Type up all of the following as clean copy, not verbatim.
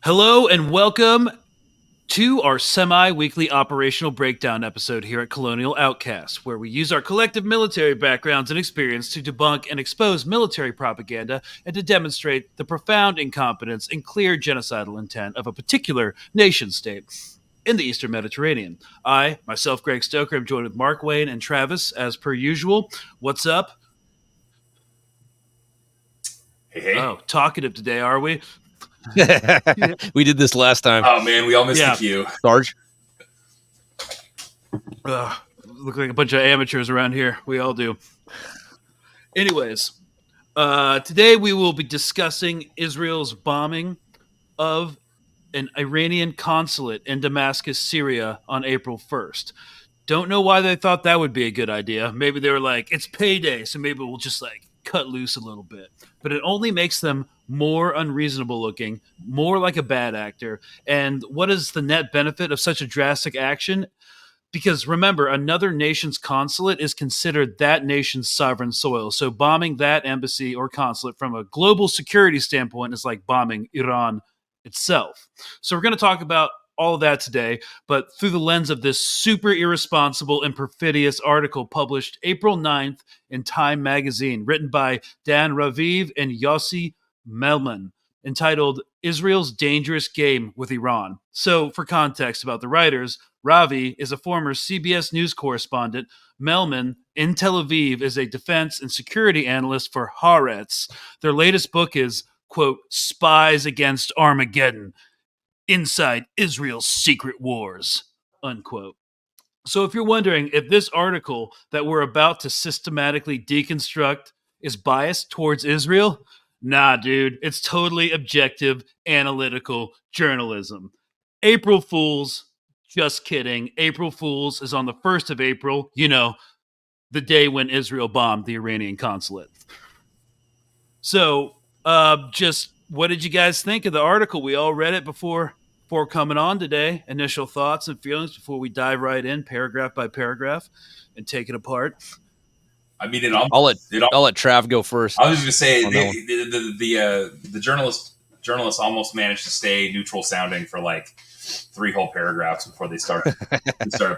Hello and welcome to our semi-weekly operational breakdown episode here at Colonial Outcast, where we use our collective military backgrounds and experience to debunk and expose military propaganda and to demonstrate the profound incompetence and clear genocidal intent of a particular nation-state in the Eastern Mediterranean. I, myself, Greg Stoker, am joined with Mark Wayne and Travis, as per usual. What's up? Hey. Oh, talkative today, are we? We did this last time. Oh man, we all missed the cue. Sarge? Look like a bunch of amateurs around here. We all do. Anyways, today we will be discussing Israel's bombing of an Iranian consulate in Damascus, Syria on April 1st. Don't know why they thought that would be a good idea. Maybe they were like, it's payday, so maybe we'll just cut loose a little bit. But it only makes them more unreasonable looking, more like a bad actor. And what is the net benefit of such a drastic action? Because remember, another nation's consulate is considered that nation's sovereign soil. So bombing that embassy or consulate from a global security standpoint is like bombing Iran itself. So we're going to talk about all of that today, but through the lens of this super irresponsible and perfidious article published April 9th in Time magazine, written by Dan Raviv and Yossi Melman, entitled Israel's Dangerous Game with Iran. So for context about the writers, Ravi is a former CBS News correspondent. Melman in Tel Aviv is a defense and security analyst for Haaretz. Their latest book is, quote, Spies Against Armageddon, Inside Israel's Secret Wars, unquote. So if you're wondering if this article that we're about to systematically deconstruct is biased towards Israel, nah, dude, it's totally objective, analytical journalism. April Fools, just kidding. April Fools is on the 1st of April, the day when Israel bombed the Iranian consulate. So, just what did you guys think of the article? We all read it before coming on today. Initial thoughts and feelings before we dive right in, paragraph by paragraph, and take it apart. I mean, I'll let Trav go first. I was just going to say the journalists almost managed to stay neutral sounding for like 3 whole paragraphs before they started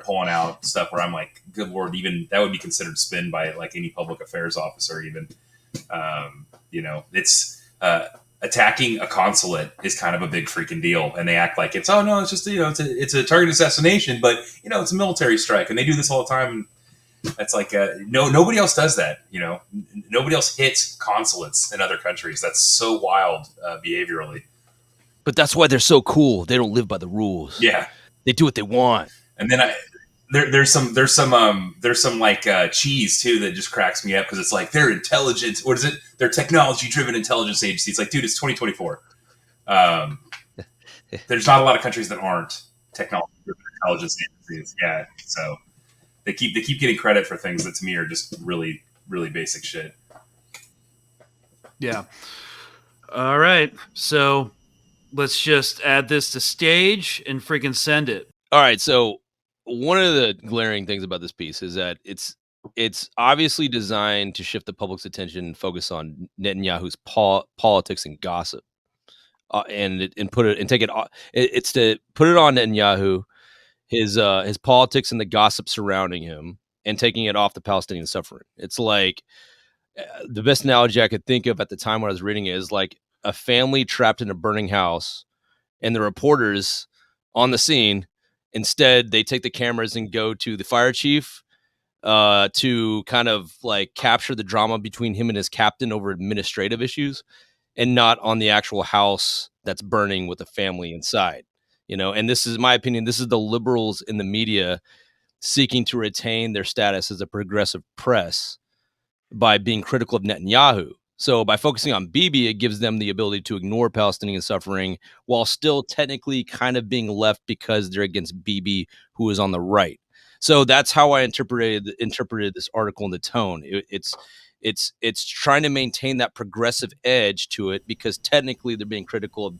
pulling out stuff where I'm like, good Lord, even that would be considered spin by like any public affairs officer. Even it's attacking a consulate is kind of a big freaking deal, and they act like it's just it's a target assassination, but it's a military strike, and they do this all the time. That's like nobody else does that. Nobody else hits consulates in other countries. That's so wild behaviorally. But that's why they're so cool. They don't live by the rules. Yeah, they do what they want. And then there's some like cheese too that just cracks me up because it's like they're intelligent. What is it? They're technology-driven intelligence agency. It's like, dude, it's 2024. There's not a lot of countries that aren't technology-driven intelligence agencies. Yeah, so they keep getting credit for things that to me are just really, really basic shit. Yeah. All right. So let's just add this to stage and freaking send it. All right. So one of the glaring things about this piece is that it's obviously designed to shift the public's attention and focus on Netanyahu's politics and gossip, and put it and take it. It's to put it on Netanyahu, his politics and the gossip surrounding him, and taking it off the Palestinian suffering. It's like the best analogy I could think of at the time when I was reading it is like a family trapped in a burning house, and the reporters on the scene. Instead, they take the cameras and go to the fire chief to kind of like capture the drama between him and his captain over administrative issues, and not on the actual house that's burning with a family inside. And this is my opinion. This is the liberals in the media seeking to retain their status as a progressive press by being critical of Netanyahu. So by focusing on Bibi, it gives them the ability to ignore Palestinian suffering while still technically kind of being left because they're against Bibi, who is on the right. So that's how I interpreted this article in the tone. It's trying to maintain that progressive edge to it because technically they're being critical of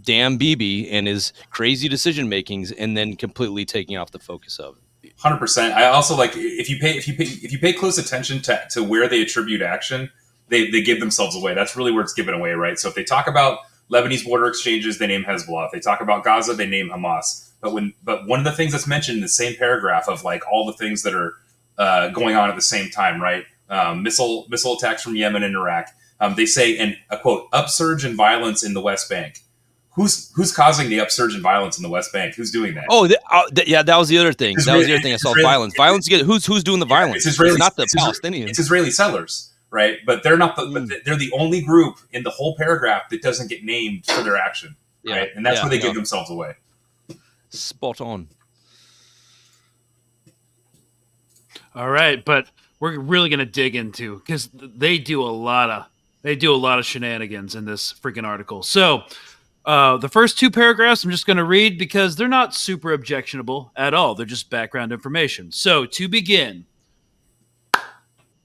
damn Bibi and his crazy decision makings, and then completely taking off the focus of it. 100%. I also like if you pay close attention to where they attribute action. They give themselves away. That's really where it's given away, right? So if they talk about Lebanese border exchanges, they name Hezbollah. If they talk about Gaza, they name Hamas. But one of the things that's mentioned in the same paragraph of like all the things that are going on at the same time, right? Missile attacks from Yemen and Iraq. They say, and a quote, upsurge in violence in the West Bank. Who's causing the upsurge in violence in the West Bank? Who's doing that? Oh, yeah, that was the other thing. That was the other thing I saw. Violence. Who's doing the violence? It's Israeli, it's not the Palestinians. It's Israeli settlers, right? But they're not. But they're the only group in the whole paragraph that doesn't get named for their action, right? And that's where they give themselves away. Spot on. All right, but we're really going to dig into, because they do a lot of shenanigans in this freaking article. So the first two paragraphs I'm just going to read because they're not super objectionable at all. They're just background information. So to begin,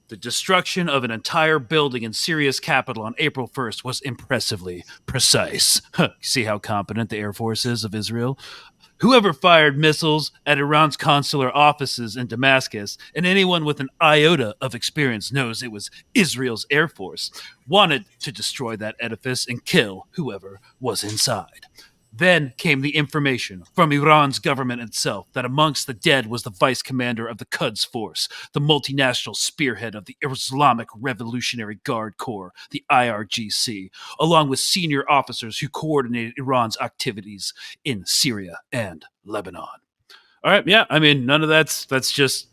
the destruction of an entire building in Syria's capital on April 1st was impressively precise. See how competent the Air Force is of Israel? Whoever fired missiles at Iran's consular offices in Damascus, and anyone with an iota of experience knows it was Israel's Air Force, wanted to destroy that edifice and kill whoever was inside. Then came the information from Iran's government itself that amongst the dead was the vice commander of the Quds Force, the multinational spearhead of the Islamic Revolutionary Guard Corps, the IRGC, along with senior officers who coordinated Iran's activities in Syria and Lebanon. All right, yeah, I mean, none of that's just,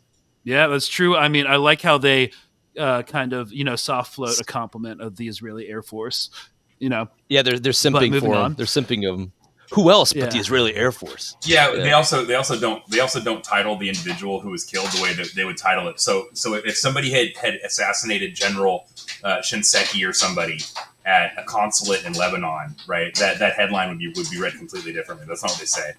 yeah, that's true. I mean, I like how they kind of, soft float a compliment of the Israeli Air Force, Yeah, they're simping for them. They're simping of them. Who else but the Israeli Air Force? Yeah, they also don't title the individual who was killed the way that they would title it. So if somebody had assassinated General Shinseki or somebody at a consulate in Lebanon, right, that headline would be read completely differently. That's not what they say.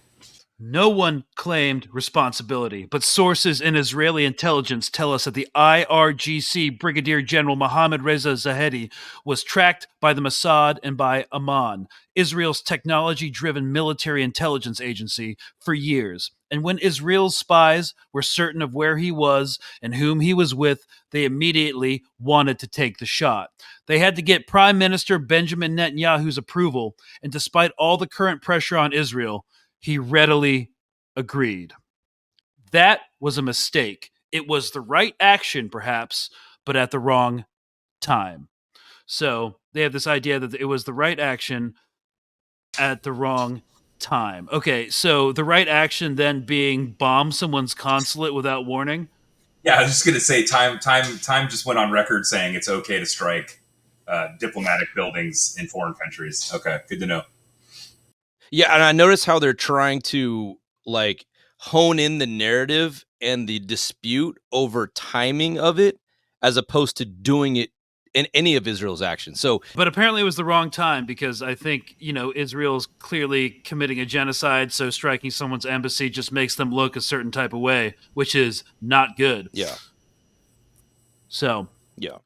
No one claimed responsibility, but sources in Israeli intelligence tell us that the IRGC Brigadier General Mohammad Reza Zahedi was tracked by the Mossad and by Amman, Israel's technology-driven military intelligence agency, for years. And when Israel's spies were certain of where he was and whom he was with, they immediately wanted to take the shot. They had to get Prime Minister Benjamin Netanyahu's approval, and despite all the current pressure on Israel, he readily agreed. That was a mistake. It was the right action, perhaps, but at the wrong time. So they have this idea that it was the right action at the wrong time. Okay, so the right action then being bomb someone's consulate without warning? Yeah, I was just going to say time just went on record saying it's okay to strike diplomatic buildings in foreign countries. Okay, good to know. Yeah, and I notice how they're trying to hone in the narrative and the dispute over timing of it, as opposed to doing it in any of Israel's actions. So, but apparently it was the wrong time because I think Israel's clearly committing a genocide. So striking someone's embassy just makes them look a certain type of way, which is not good. Yeah. So yeah,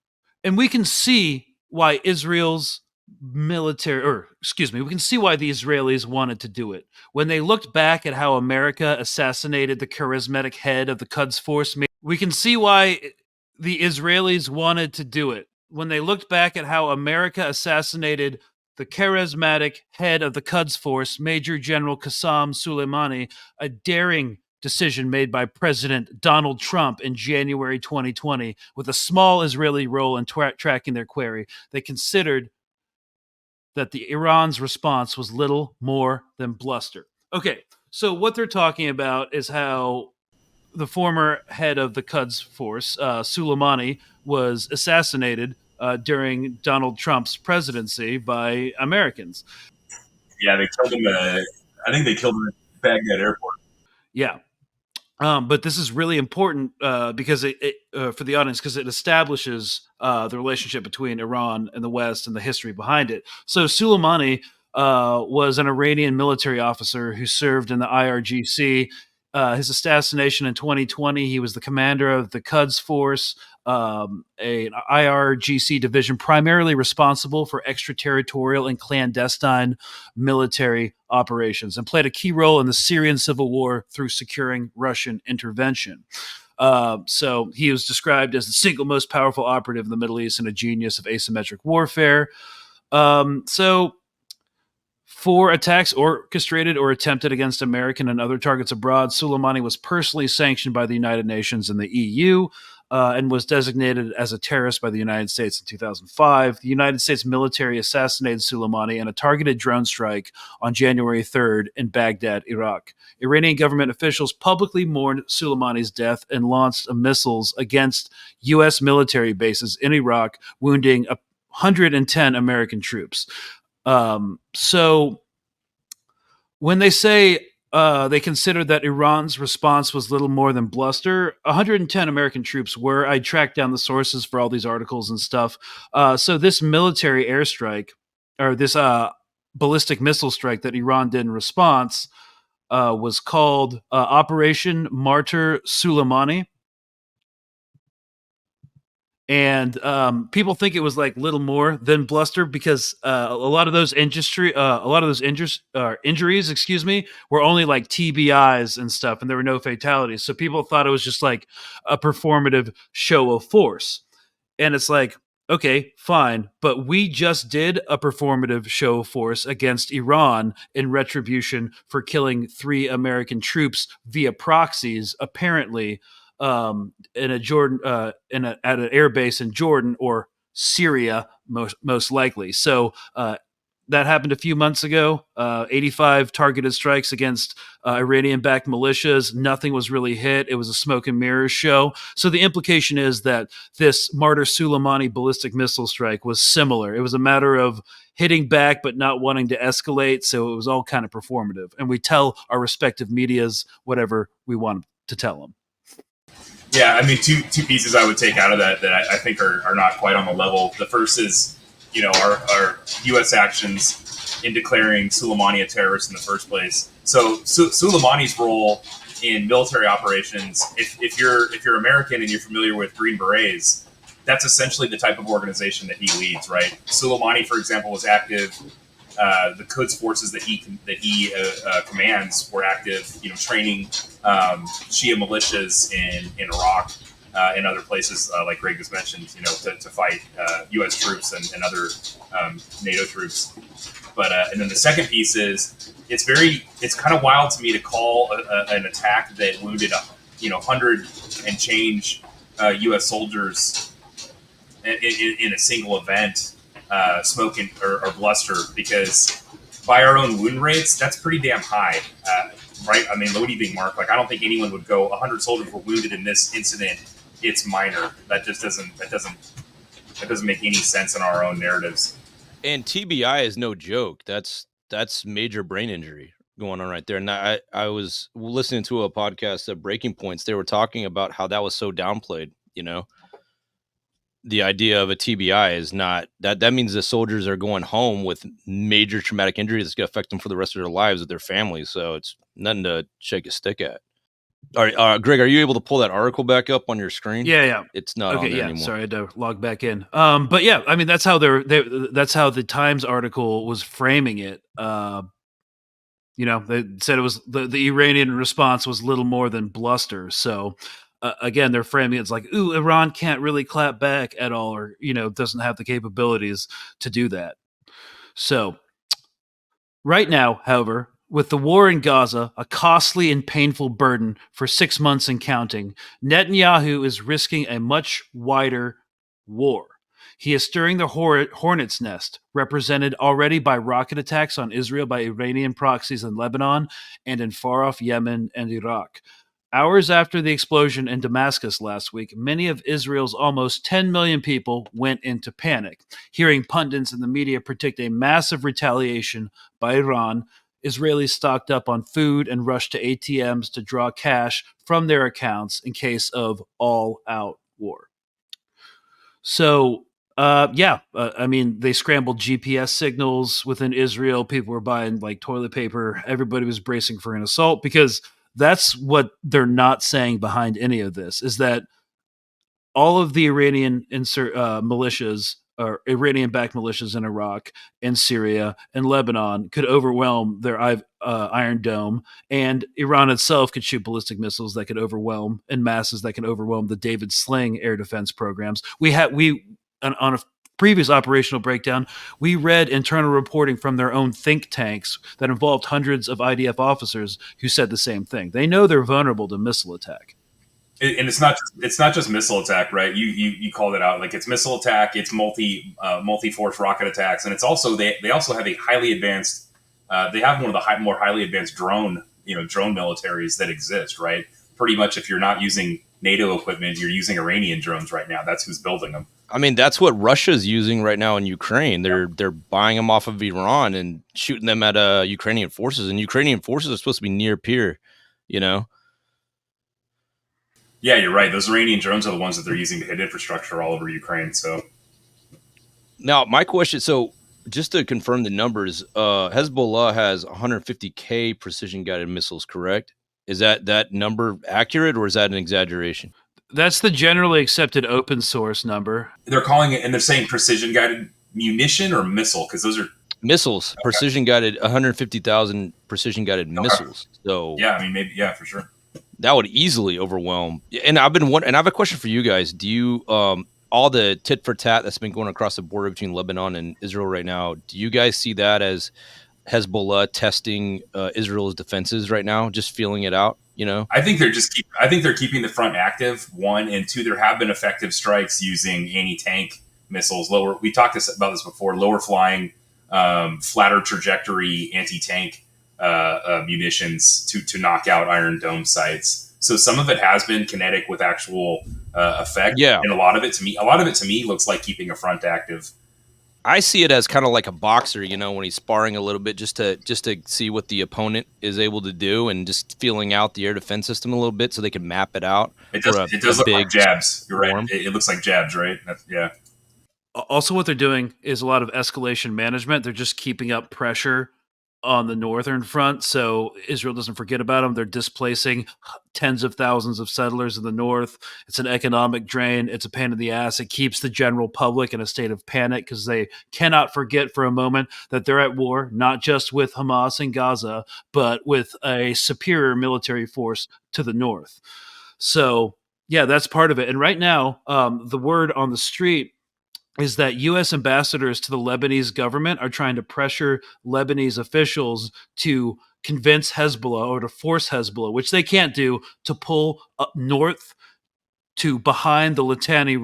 and we can see why Israel's military, we can see why the Israelis wanted to do it. When they looked back at how America assassinated the charismatic head of the Quds Force, we can see why the Israelis wanted to do it. When they looked back at how America assassinated the charismatic head of the Quds Force, Major General Qassem Soleimani, a daring decision made by President Donald Trump in January 2020, with a small Israeli role in tracking their query, they considered that the Iran's response was little more than bluster. Okay, so what they're talking about is how the former head of the Quds Force, Soleimani, was assassinated during Donald Trump's presidency by Americans. Yeah, they killed him. I think they killed him at Baghdad airport. Yeah. But this is really important because it for the audience, because it establishes the relationship between Iran and the West and the history behind it. So Soleimani was an Iranian military officer who served in the IRGC. His assassination in 2020, he was the commander of the Quds Force, an IRGC division primarily responsible for extraterritorial and clandestine military operations, and played a key role in the Syrian civil war through securing Russian intervention. So he was described as the single most powerful operative in the Middle East and a genius of asymmetric warfare. So For attacks orchestrated or attempted against American and other targets abroad, Soleimani was personally sanctioned by the United Nations and the EU and was designated as a terrorist by the United States in 2005. The United States military assassinated Soleimani in a targeted drone strike on January 3rd in Baghdad, Iraq. Iranian government officials publicly mourned Soleimani's death and launched missiles against U.S. military bases in Iraq, wounding 110 American troops. So when they say they consider that Iran's response was little more than bluster, 110 American troops were. I tracked down the sources for all these articles and stuff. So this military airstrike, or this ballistic missile strike that Iran did in response, was called Operation Martyr Soleimani. And people think it was like little more than bluster because a lot of those injuries, were only like TBIs and stuff, and there were no fatalities. So people thought it was just like a performative show of force. And it's like, okay, fine, but we just did a performative show of force against Iran in retribution for killing 3 American troops via proxies, apparently. In a Jordan, at an air base in Jordan or Syria, most likely. So that happened a few months ago. 85 targeted strikes against Iranian-backed militias. Nothing was really hit. It was a smoke and mirrors show. So the implication is that this Martyr Soleimani ballistic missile strike was similar. It was a matter of hitting back but not wanting to escalate. So it was all kind of performative. And we tell our respective medias whatever we want to tell them. Yeah, I mean, two pieces I would take out of that I think are not quite on the level. The first is, our U.S. actions in declaring Soleimani a terrorist in the first place. So Soleimani's role in military operations, if you're American and you're familiar with Green Berets, that's essentially the type of organization that he leads, right? Soleimani, for example, was active. The Quds forces that he commands were active, training Shia militias in Iraq and other places like Greg just mentioned, to fight U.S. troops and other NATO troops. But and then the second piece is it's kind of wild to me to call an attack that wounded 100 and change U.S. soldiers in a single event. Smoke or bluster, because by our own wound rates, that's pretty damn high, right? I mean, what do you think, Mark? Like, I don't think anyone would go 100 soldiers were wounded in this incident. It's minor. That just doesn't make any sense in our own narratives. And TBI is no joke. That's major brain injury going on right there. And I was listening to a podcast at Breaking Points. They were talking about how that was so downplayed. The idea of a TBI is not that means the soldiers are going home with major traumatic injuries that's going to affect them for the rest of their lives with their families. So it's nothing to shake a stick at. All right, Greg, are you able to pull that article back up on your screen? Yeah. It's not on there anymore. Sorry, I had to log back in. But yeah, I mean, that's how that's how the Times article was framing it. They said it was the Iranian response was little more than bluster. So again, they're framing it as like, ooh, Iran can't really clap back at all, or doesn't have the capabilities to do that. So right now, however, with the war in Gaza, a costly and painful burden for 6 months and counting, Netanyahu is risking a much wider war. He is stirring the hornet's nest, represented already by rocket attacks on Israel by Iranian proxies in Lebanon and in far-off Yemen and Iraq. Hours after the explosion in Damascus last week, many of Israel's almost 10 million people went into panic. Hearing pundits in the media predict a massive retaliation by Iran, Israelis stocked up on food and rushed to ATMs to draw cash from their accounts in case of all-out war. So, I mean, they scrambled GPS signals within Israel. People were buying like toilet paper. Everybody was bracing for an assault because that's what they're not saying behind any of this, is that all of the Iranian militias, or Iranian-backed militias in Iraq and Syria and Lebanon could overwhelm their Iron Dome, and Iran itself could shoot ballistic missiles that could overwhelm in masses that can overwhelm the David Sling air defense programs. On a previous operational breakdown, we read internal reporting from their own think tanks that involved hundreds of IDF officers who said the same thing. They know they're vulnerable to missile attack. And it's not just missile attack, right? You called it out. Like, it's missile attack, it's multi force rocket attacks, and it's also they also have a highly advanced. They have one of the more highly advanced drone militaries that exist, right? Pretty much, if you're not using NATO equipment, you're using Iranian drones right now. That's who's building them. I mean, that's what Russia's using right now in Ukraine. They're buying them off of Iran and shooting them at Ukrainian forces, and Ukrainian forces are supposed to be near peer, you know. Yeah, you're right. Those Iranian drones are the ones that they're using to hit infrastructure all over Ukraine. So now my question, so just to confirm the numbers, Hezbollah has 150K precision guided missiles, correct? Is that number accurate, or is that an exaggeration? That's the generally accepted open source number. they're calling it, and they're saying precision guided munition or missile, because those are missiles, okay. Precision guided, 150,000 precision guided missiles. So yeah, I mean, maybe, yeah, for sure. That would easily overwhelm. And I have a question for you guys. Do you all the tit for tat that's been going across the border between Lebanon and Israel right now, do you guys see that as Hezbollah testing Israel's defenses right now, just feeling it out? You know, I think they're keeping the front active. One, and two, there have been effective strikes using anti-tank missiles. We talked about this before. Lower flying, flatter trajectory anti-tank munitions to knock out Iron Dome sites. So some of it has been kinetic with actual effect. Yeah, and a lot of it to me looks like keeping a front active. I see it as kind of like a boxer, you know, when he's sparring a little bit, just to see what the opponent is able to do, and just feeling out the air defense system a little bit so they can map it out. It does look like jabs. You're right. It looks like jabs, right? Yeah. Also, what they're doing is a lot of escalation management. They're just keeping up pressure on the northern front, so Israel doesn't forget about them. They're displacing tens of thousands of settlers in the north. It's an economic drain. It's a pain in the ass. It keeps the general public in a state of panic because they cannot forget for a moment that they're at war, not just with Hamas in Gaza, but with a superior military force to the north. So, yeah, that's part of it. And right now, the word on the street is that U.S. ambassadors to the Lebanese government are trying to pressure Lebanese officials to convince Hezbollah or to force Hezbollah, which they can't do, to pull up north to behind the Litani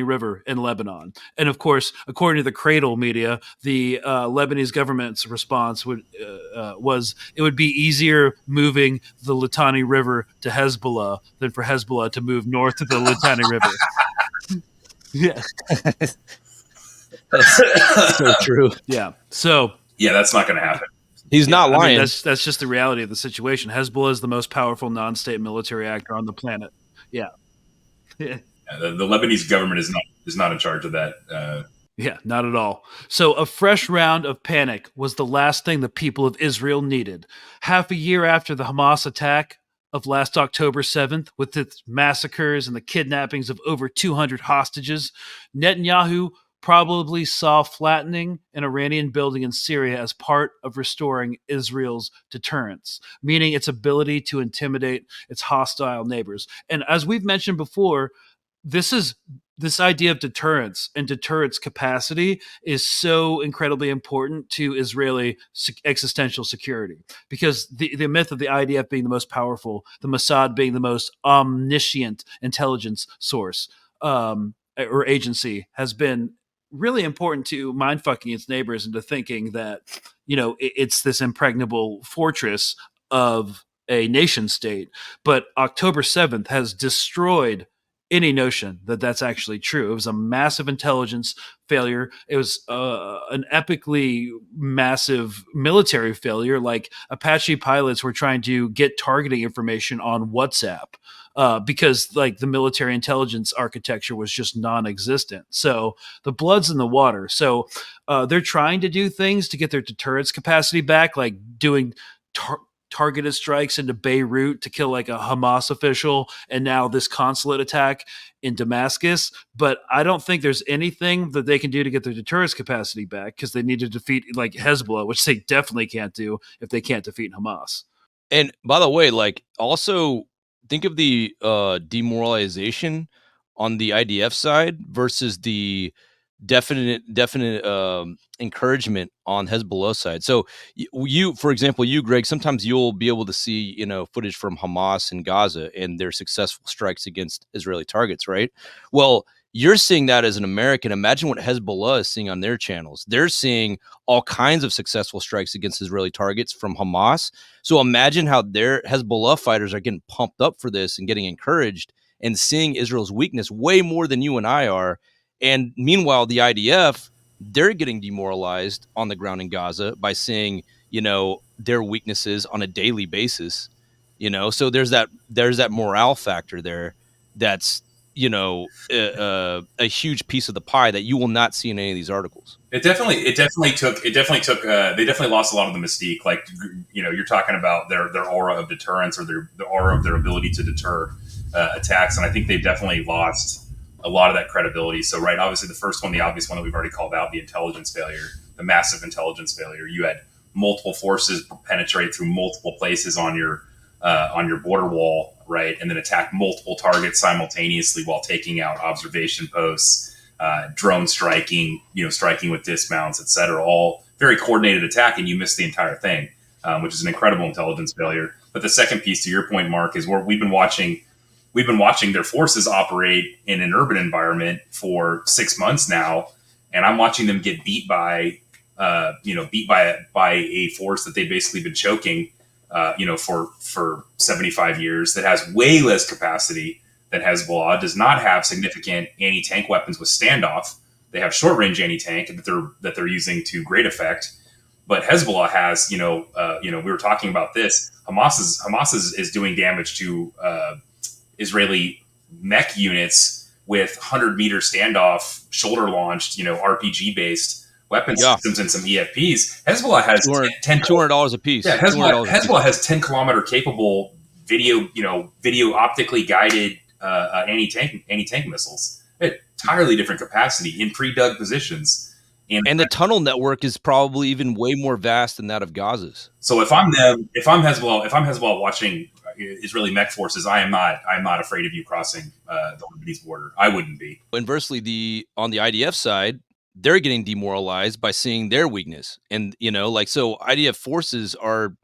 River in Lebanon. And of course, according to the Cradle media, the Lebanese government's response was it would be easier moving the Litani River to Hezbollah than for Hezbollah to move north to the Litani River. Yeah, that's so true. Yeah, so yeah, that's not going to happen. He's not lying. I mean, that's just the reality of the situation. Hezbollah is the most powerful non-state military actor on the planet. Yeah, the Lebanese government is not in charge of that. Yeah, not at all. So a fresh round of panic was the last thing the people of Israel needed. Half a year after the Hamas attack of last October 7th, with its massacres and the kidnappings of over 200 hostages, Netanyahu probably saw flattening an Iranian building in Syria as part of restoring Israel's deterrence, meaning its ability to intimidate its hostile neighbors. And as we've mentioned before, this idea of deterrence and deterrence capacity is so incredibly important to Israeli existential security, because the myth of the IDF being the most powerful, the Mossad being the most omniscient intelligence source or agency, has been really important to mindfucking its neighbors into thinking that, you know, it's this impregnable fortress of a nation state. But October 7th has destroyed any notion that that's actually true. It was a massive intelligence failure. It was an epically massive military failure. Like, Apache pilots were trying to get targeting information on WhatsApp because, like, the military intelligence architecture was just non-existent. So the blood's in the water. So they're trying to do things to get their deterrence capacity back, like doing targeted strikes into Beirut to kill like a Hamas official, and now this consulate attack in Damascus. But I don't think there's anything that they can do to get their deterrence capacity back, because they need to defeat like Hezbollah, which they definitely can't do if they can't defeat Hamas. And by the way, like, also think of the demoralization on the IDF side versus the definite encouragement on Hezbollah side. So you, for example, Greg, sometimes you'll be able to see, footage from Hamas in Gaza and their successful strikes against Israeli targets, right? Well, you're seeing that as an American. Imagine what Hezbollah is seeing on their channels. They're seeing all kinds of successful strikes against Israeli targets from Hamas. So imagine how their Hezbollah fighters are getting pumped up for this and getting encouraged and seeing Israel's weakness way more than you and I are. And meanwhile, the IDF, they're getting demoralized on the ground in Gaza by seeing, their weaknesses on a daily basis, so there's that morale factor there. That's, a huge piece of the pie that you will not see in any of these articles. They definitely lost a lot of the mystique. Like, you're talking about their aura of deterrence, or the aura of their ability to deter attacks. And I think they've definitely lost a lot of that credibility. So, right, obviously the first one, the obvious one that we've already called out, the intelligence failure, the massive intelligence failure. You had multiple forces penetrate through multiple places on your border wall, right, and then attack multiple targets simultaneously while taking out observation posts, drone striking, striking with dismounts, etc. All very coordinated attack, and you miss the entire thing, which is an incredible intelligence failure. But the second piece, to your point, Mark, is where we've been watching their forces operate in an urban environment for 6 months now, and I'm watching them get beat by a force that they've basically been choking, for 75 years, that has way less capacity than Hezbollah, does not have significant anti-tank weapons with standoff. They have short-range anti-tank that they're using to great effect. But Hezbollah has, we were talking about this. Hamas is doing damage to Israeli mech units with 100-meter standoff, shoulder-launched, RPG-based weapon systems and some EFPs. Hezbollah has $200 a piece. Yeah, Hezbollah has 10-kilometer capable video optically guided anti-tank missiles. Entirely different capacity in pre-dug positions. And the tunnel network is probably even way more vast than that of Gaza's. So if I'm Hezbollah watching Israeli mech forces, I'm not afraid of you crossing the Lebanese border. I wouldn't be. Inversely, on the IDF side, they're getting demoralized by seeing their weakness. And, so IDF forces are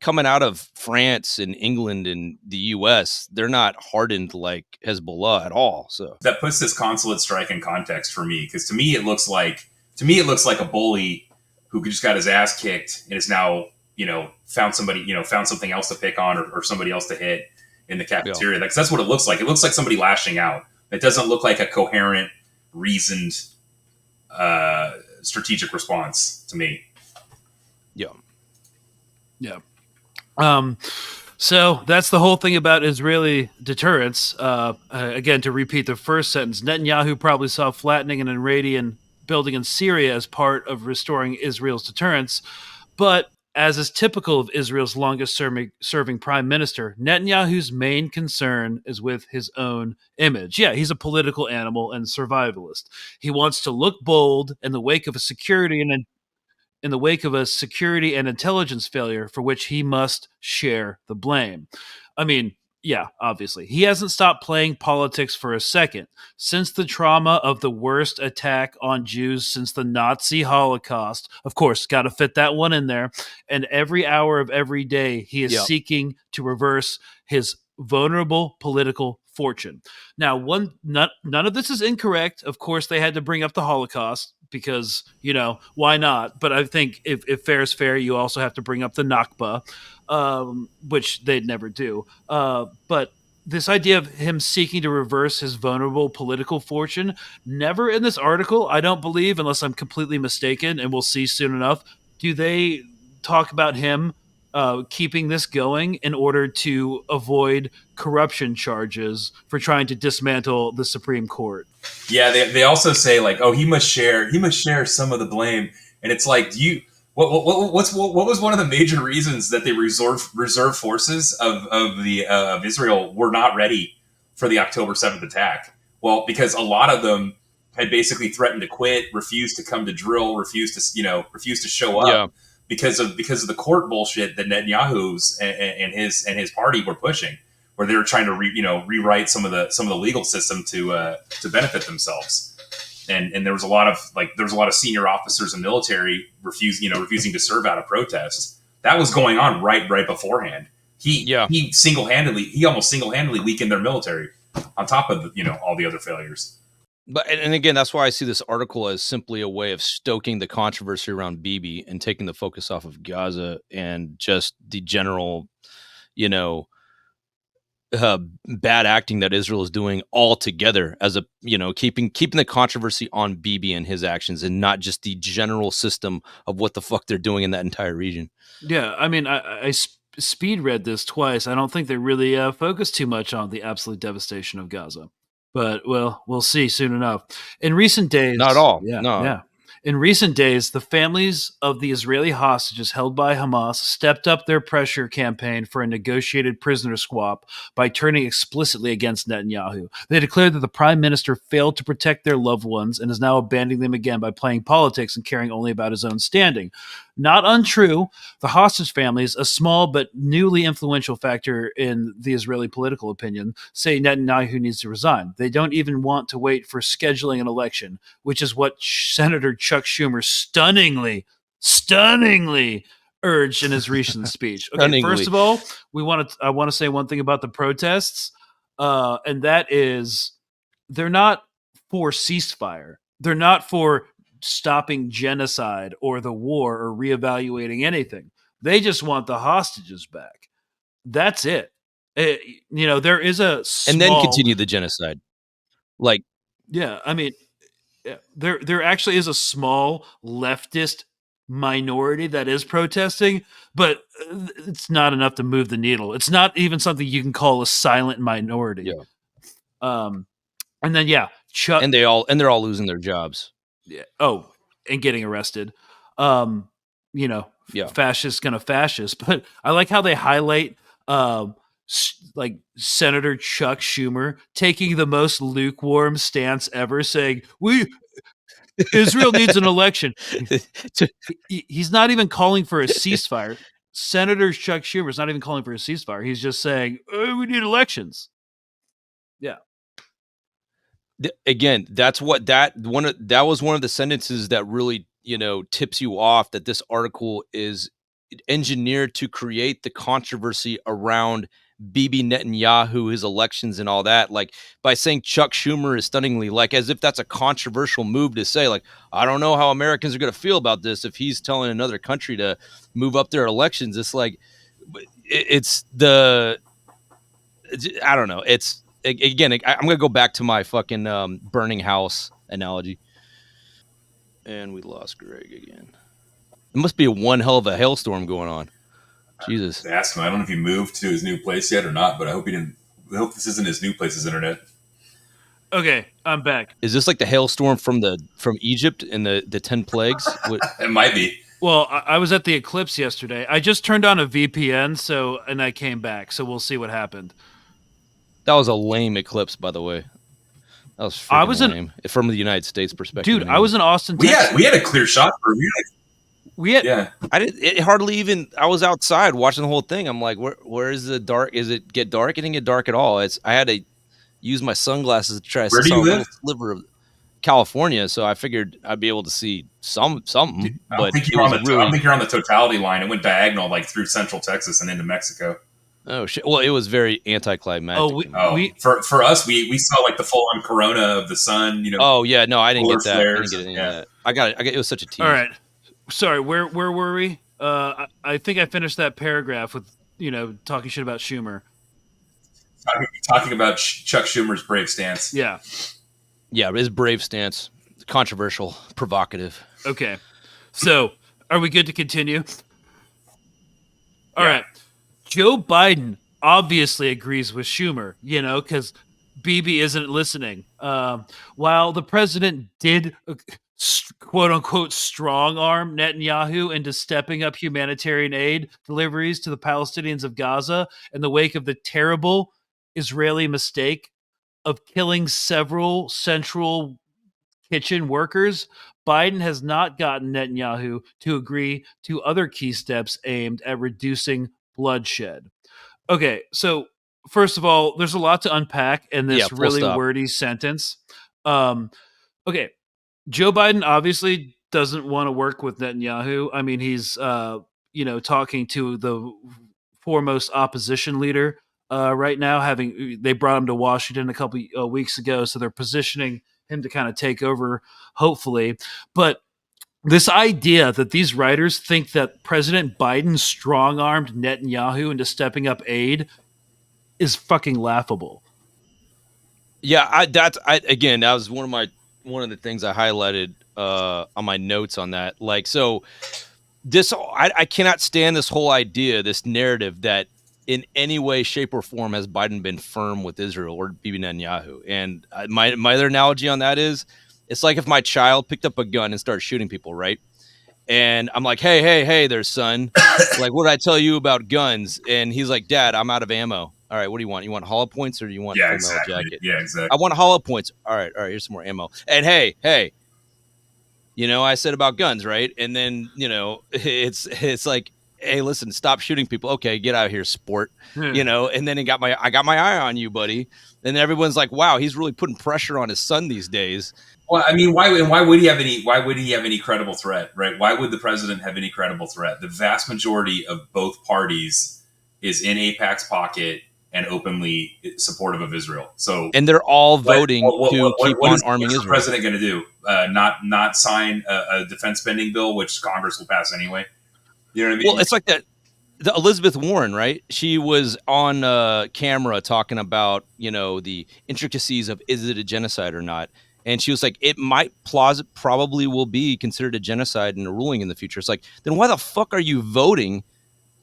coming out of France and England and the US. They're not hardened like Hezbollah at all. So that puts this consulate strike in context for me, because to me it looks like a bully who just got his ass kicked and is now, found something else to pick on, or somebody else to hit in the cafeteria. Yeah. That's what it looks like. It looks like somebody lashing out. It doesn't look like a coherent, reasoned strategic response to me. Yeah. So that's the whole thing about Israeli deterrence. Again, to repeat the first sentence, Netanyahu probably saw flattening an Iranian building in Syria as part of restoring Israel's deterrence. But as is typical of Israel's longest-serving prime minister, Netanyahu's main concern is with his own image. Yeah, he's a political animal and survivalist. He wants to look bold in the wake of a security and intelligence failure for which he must share the blame. I mean, yeah, obviously. He hasn't stopped playing politics for a second. Since the trauma of the worst attack on Jews since the Nazi Holocaust, of course, got to fit that one in there, and every hour of every day, he is seeking to reverse his vulnerable political fortune. Now, none of this is incorrect. Of course, they had to bring up the Holocaust, because, why not? But I think if fair is fair, you also have to bring up the Nakba, which they'd never do. But this idea of him seeking to reverse his vulnerable political fortune, never in this article, I don't believe, unless I'm completely mistaken, and we'll see soon enough, do they talk about him keeping this going in order to avoid corruption charges for trying to dismantle the Supreme Court. Yeah, they also say, like, oh, he must share some of the blame, and it's like, what was one of the major reasons that the reserve forces of Israel were not ready for the October 7th attack? Well, because a lot of them had basically threatened to quit, refused to come to drill, refused to show up. Yeah. Because of the court bullshit that Netanyahu's and his party were pushing, where they were trying to rewrite some of the legal system to benefit themselves. and there was a lot of senior officers and military refusing to serve out of protest. That was going on right beforehand. He almost single handedly weakened their military, on top of all the other failures. But and again, that's why I see this article as simply a way of stoking the controversy around Bibi and taking the focus off of Gaza and just the general, bad acting that Israel is doing altogether, as keeping the controversy on Bibi and his actions, and not just the general system of what the fuck they're doing in that entire region. Yeah, I mean, I speed read this twice. I don't think they really focus too much on the absolute devastation of Gaza. But, well, we'll see soon enough. In recent days... Not at all. Yeah, no. Yeah. In recent days, the families of the Israeli hostages held by Hamas stepped up their pressure campaign for a negotiated prisoner swap by turning explicitly against Netanyahu. They declared that the prime minister failed to protect their loved ones and is now abandoning them again by playing politics and caring only about his own standing. Not untrue, the hostage families, a small but newly influential factor in the Israeli political opinion, say Netanyahu needs to resign. They don't even want to wait for scheduling an election, which is what Senator Chuck Schumer stunningly urged in his recent speech. Okay, first of all, I want to say one thing about the protests, and that is they're not for ceasefire. They're not for stopping genocide or the war or reevaluating anything. They just want the hostages back. That's it. There is a small... And then continue the genocide. Yeah, I mean, there actually is a small leftist minority that is protesting, but it's not enough to move the needle. It's not even something you can call a silent minority. Yeah. And then Chuck, and they're all losing their jobs. Yeah. Oh, and getting arrested. Fascist gonna fascist. But I like how they highlight like Senator Chuck Schumer taking the most lukewarm stance ever, saying Israel needs an election. He's not even calling for a ceasefire. Senator Chuck Schumer is not even calling for a ceasefire. He's just saying we need elections. Yeah. Again, that was one of the sentences that really tips you off that this article is engineered to create the controversy around Bibi Netanyahu, his elections and all that, like by saying Chuck Schumer is stunningly, like as if that's a controversial move to say, like, I don't know how Americans are going to feel about this if he's telling another country to move up their elections. It's like, I don't know. Again, I'm going to go back to my fucking burning house analogy. And we lost Greg again. It must be one hell of a hailstorm going on. Jesus. Ask him. I don't know if he moved to his new place yet or not, but I hope this isn't his new place's internet. Okay, I'm back. Is this like the hailstorm from Egypt and the 10 plagues? It might be. Well, I was at the eclipse yesterday. I just turned on a VPN, and I came back. So we'll see what happened. That was a lame eclipse, by the way. That was lame. From the United States perspective. Dude, anyway. I was in Austin, Texas. We had a clear shot for I was outside watching the whole thing. I'm like, where is the dark? Is it get dark? It didn't get dark at all. I had to use my sunglasses to try to see a little sliver of California, so I figured I'd be able to see something. I don't think you're on the totality line. It went diagonal like through central Texas and into Mexico. Oh shit! Well, it was very anticlimactic. For us, we saw like the full on corona of the sun. Oh yeah, no, I didn't get that. I didn't get any of that. I got it. It was such a tease. All right, sorry. Where were we? I think I finished that paragraph with talking shit about Schumer. Talking about Chuck Schumer's brave stance. Yeah, his brave stance, controversial, provocative. Okay, so are we good to continue? All right. Joe Biden obviously agrees with Schumer, because Bibi isn't listening. While the president did, quote unquote, strong arm Netanyahu into stepping up humanitarian aid deliveries to the Palestinians of Gaza in the wake of the terrible Israeli mistake of killing several central kitchen workers, Biden has not gotten Netanyahu to agree to other key steps aimed at reducing bloodshed. Okay, so first of all, there's a lot to unpack in this really wordy sentence. Okay, Joe Biden obviously doesn't want to work with Netanyahu. I mean, he's talking to the foremost opposition leader right now. They brought him to Washington a couple weeks ago, so they're positioning him to kind of take over, hopefully. But this idea that these writers think that President Biden strong armed Netanyahu into stepping up aid is fucking laughable. Yeah, again, that was one of the things I highlighted on my notes on that. Like, so I cannot stand this whole idea, this narrative that in any way, shape, or form has Biden been firm with Israel or Bibi Netanyahu. And my other analogy on that is, it's like if my child picked up a gun and started shooting people, right? And I'm like, hey there, son. Like, what did I tell you about guns? And he's like, Dad, I'm out of ammo. All right, what do you want? You want hollow points or do you want full metal jacket? Yeah, exactly. I want hollow points. All right, here's some more ammo. And hey, I said about guns, right? And then, it's like, hey, listen, stop shooting people. Okay, get out of here, sport. And then I got my eye on you, buddy. And everyone's like, wow, he's really putting pressure on his son these days. Well, I mean, why would he have any credible threat, right? Why would the president have any credible threat? The vast majority of both parties is in AIPAC's pocket and openly supportive of Israel. So, and they're all voting to keep on arming Israel. What's the president going to do? Not sign a defense spending bill, which Congress will pass anyway. You know what I mean? Well, it's like that. The Elizabeth Warren, right? She was on camera talking about, the intricacies of is it a genocide or not. And she was like, it might probably will be considered a genocide in a ruling in the future. It's like, then why the fuck are you voting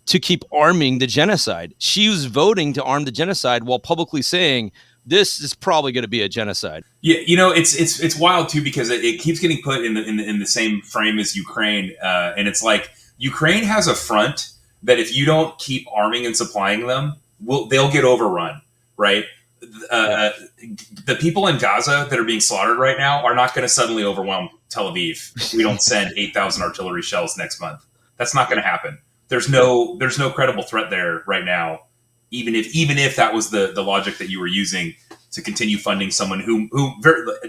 to keep arming the genocide? She was voting to arm the genocide while publicly saying this is probably going to be a genocide. Yeah, it's wild too because it keeps getting put in the same frame as Ukraine, and it's like Ukraine has a front that if you don't keep arming and supplying them, they'll get overrun, right? The people in Gaza that are being slaughtered right now are not going to suddenly overwhelm Tel Aviv if we don't send 8,000 artillery shells next month. That's not going to happen. There's no credible threat there right now. Even if that was the logic that you were using to continue funding someone who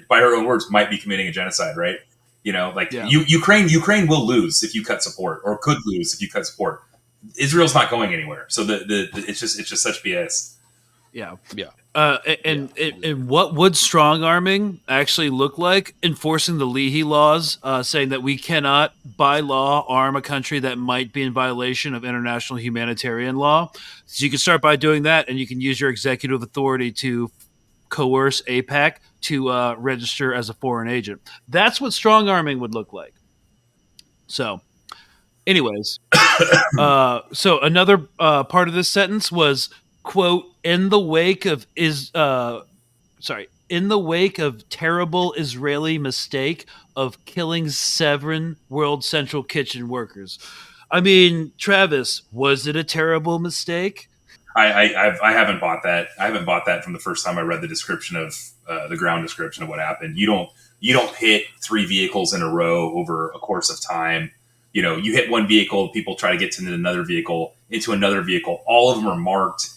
by her own words might be committing a genocide, right? Ukraine will lose if you cut support, or could lose if you cut support. Israel's not going anywhere, so it's just such BS. Yeah. And what would strong arming actually look like? Enforcing the Leahy laws, saying that we cannot, by law, arm a country that might be in violation of international humanitarian law. So you can start by doing that, and you can use your executive authority to coerce AIPAC to register as a foreign agent. That's what strong arming would look like. So, anyways, so another part of this sentence was, quote, in the wake of terrible Israeli mistake of killing 7 World Central Kitchen workers. I mean, Travis, was it a terrible mistake? I haven't bought that. I haven't bought that from the first time I read the description of the ground description of what happened. You don't hit 3 vehicles in a row over a course of time. You hit one vehicle, people try to get to another vehicle, into another vehicle. All of them are marked.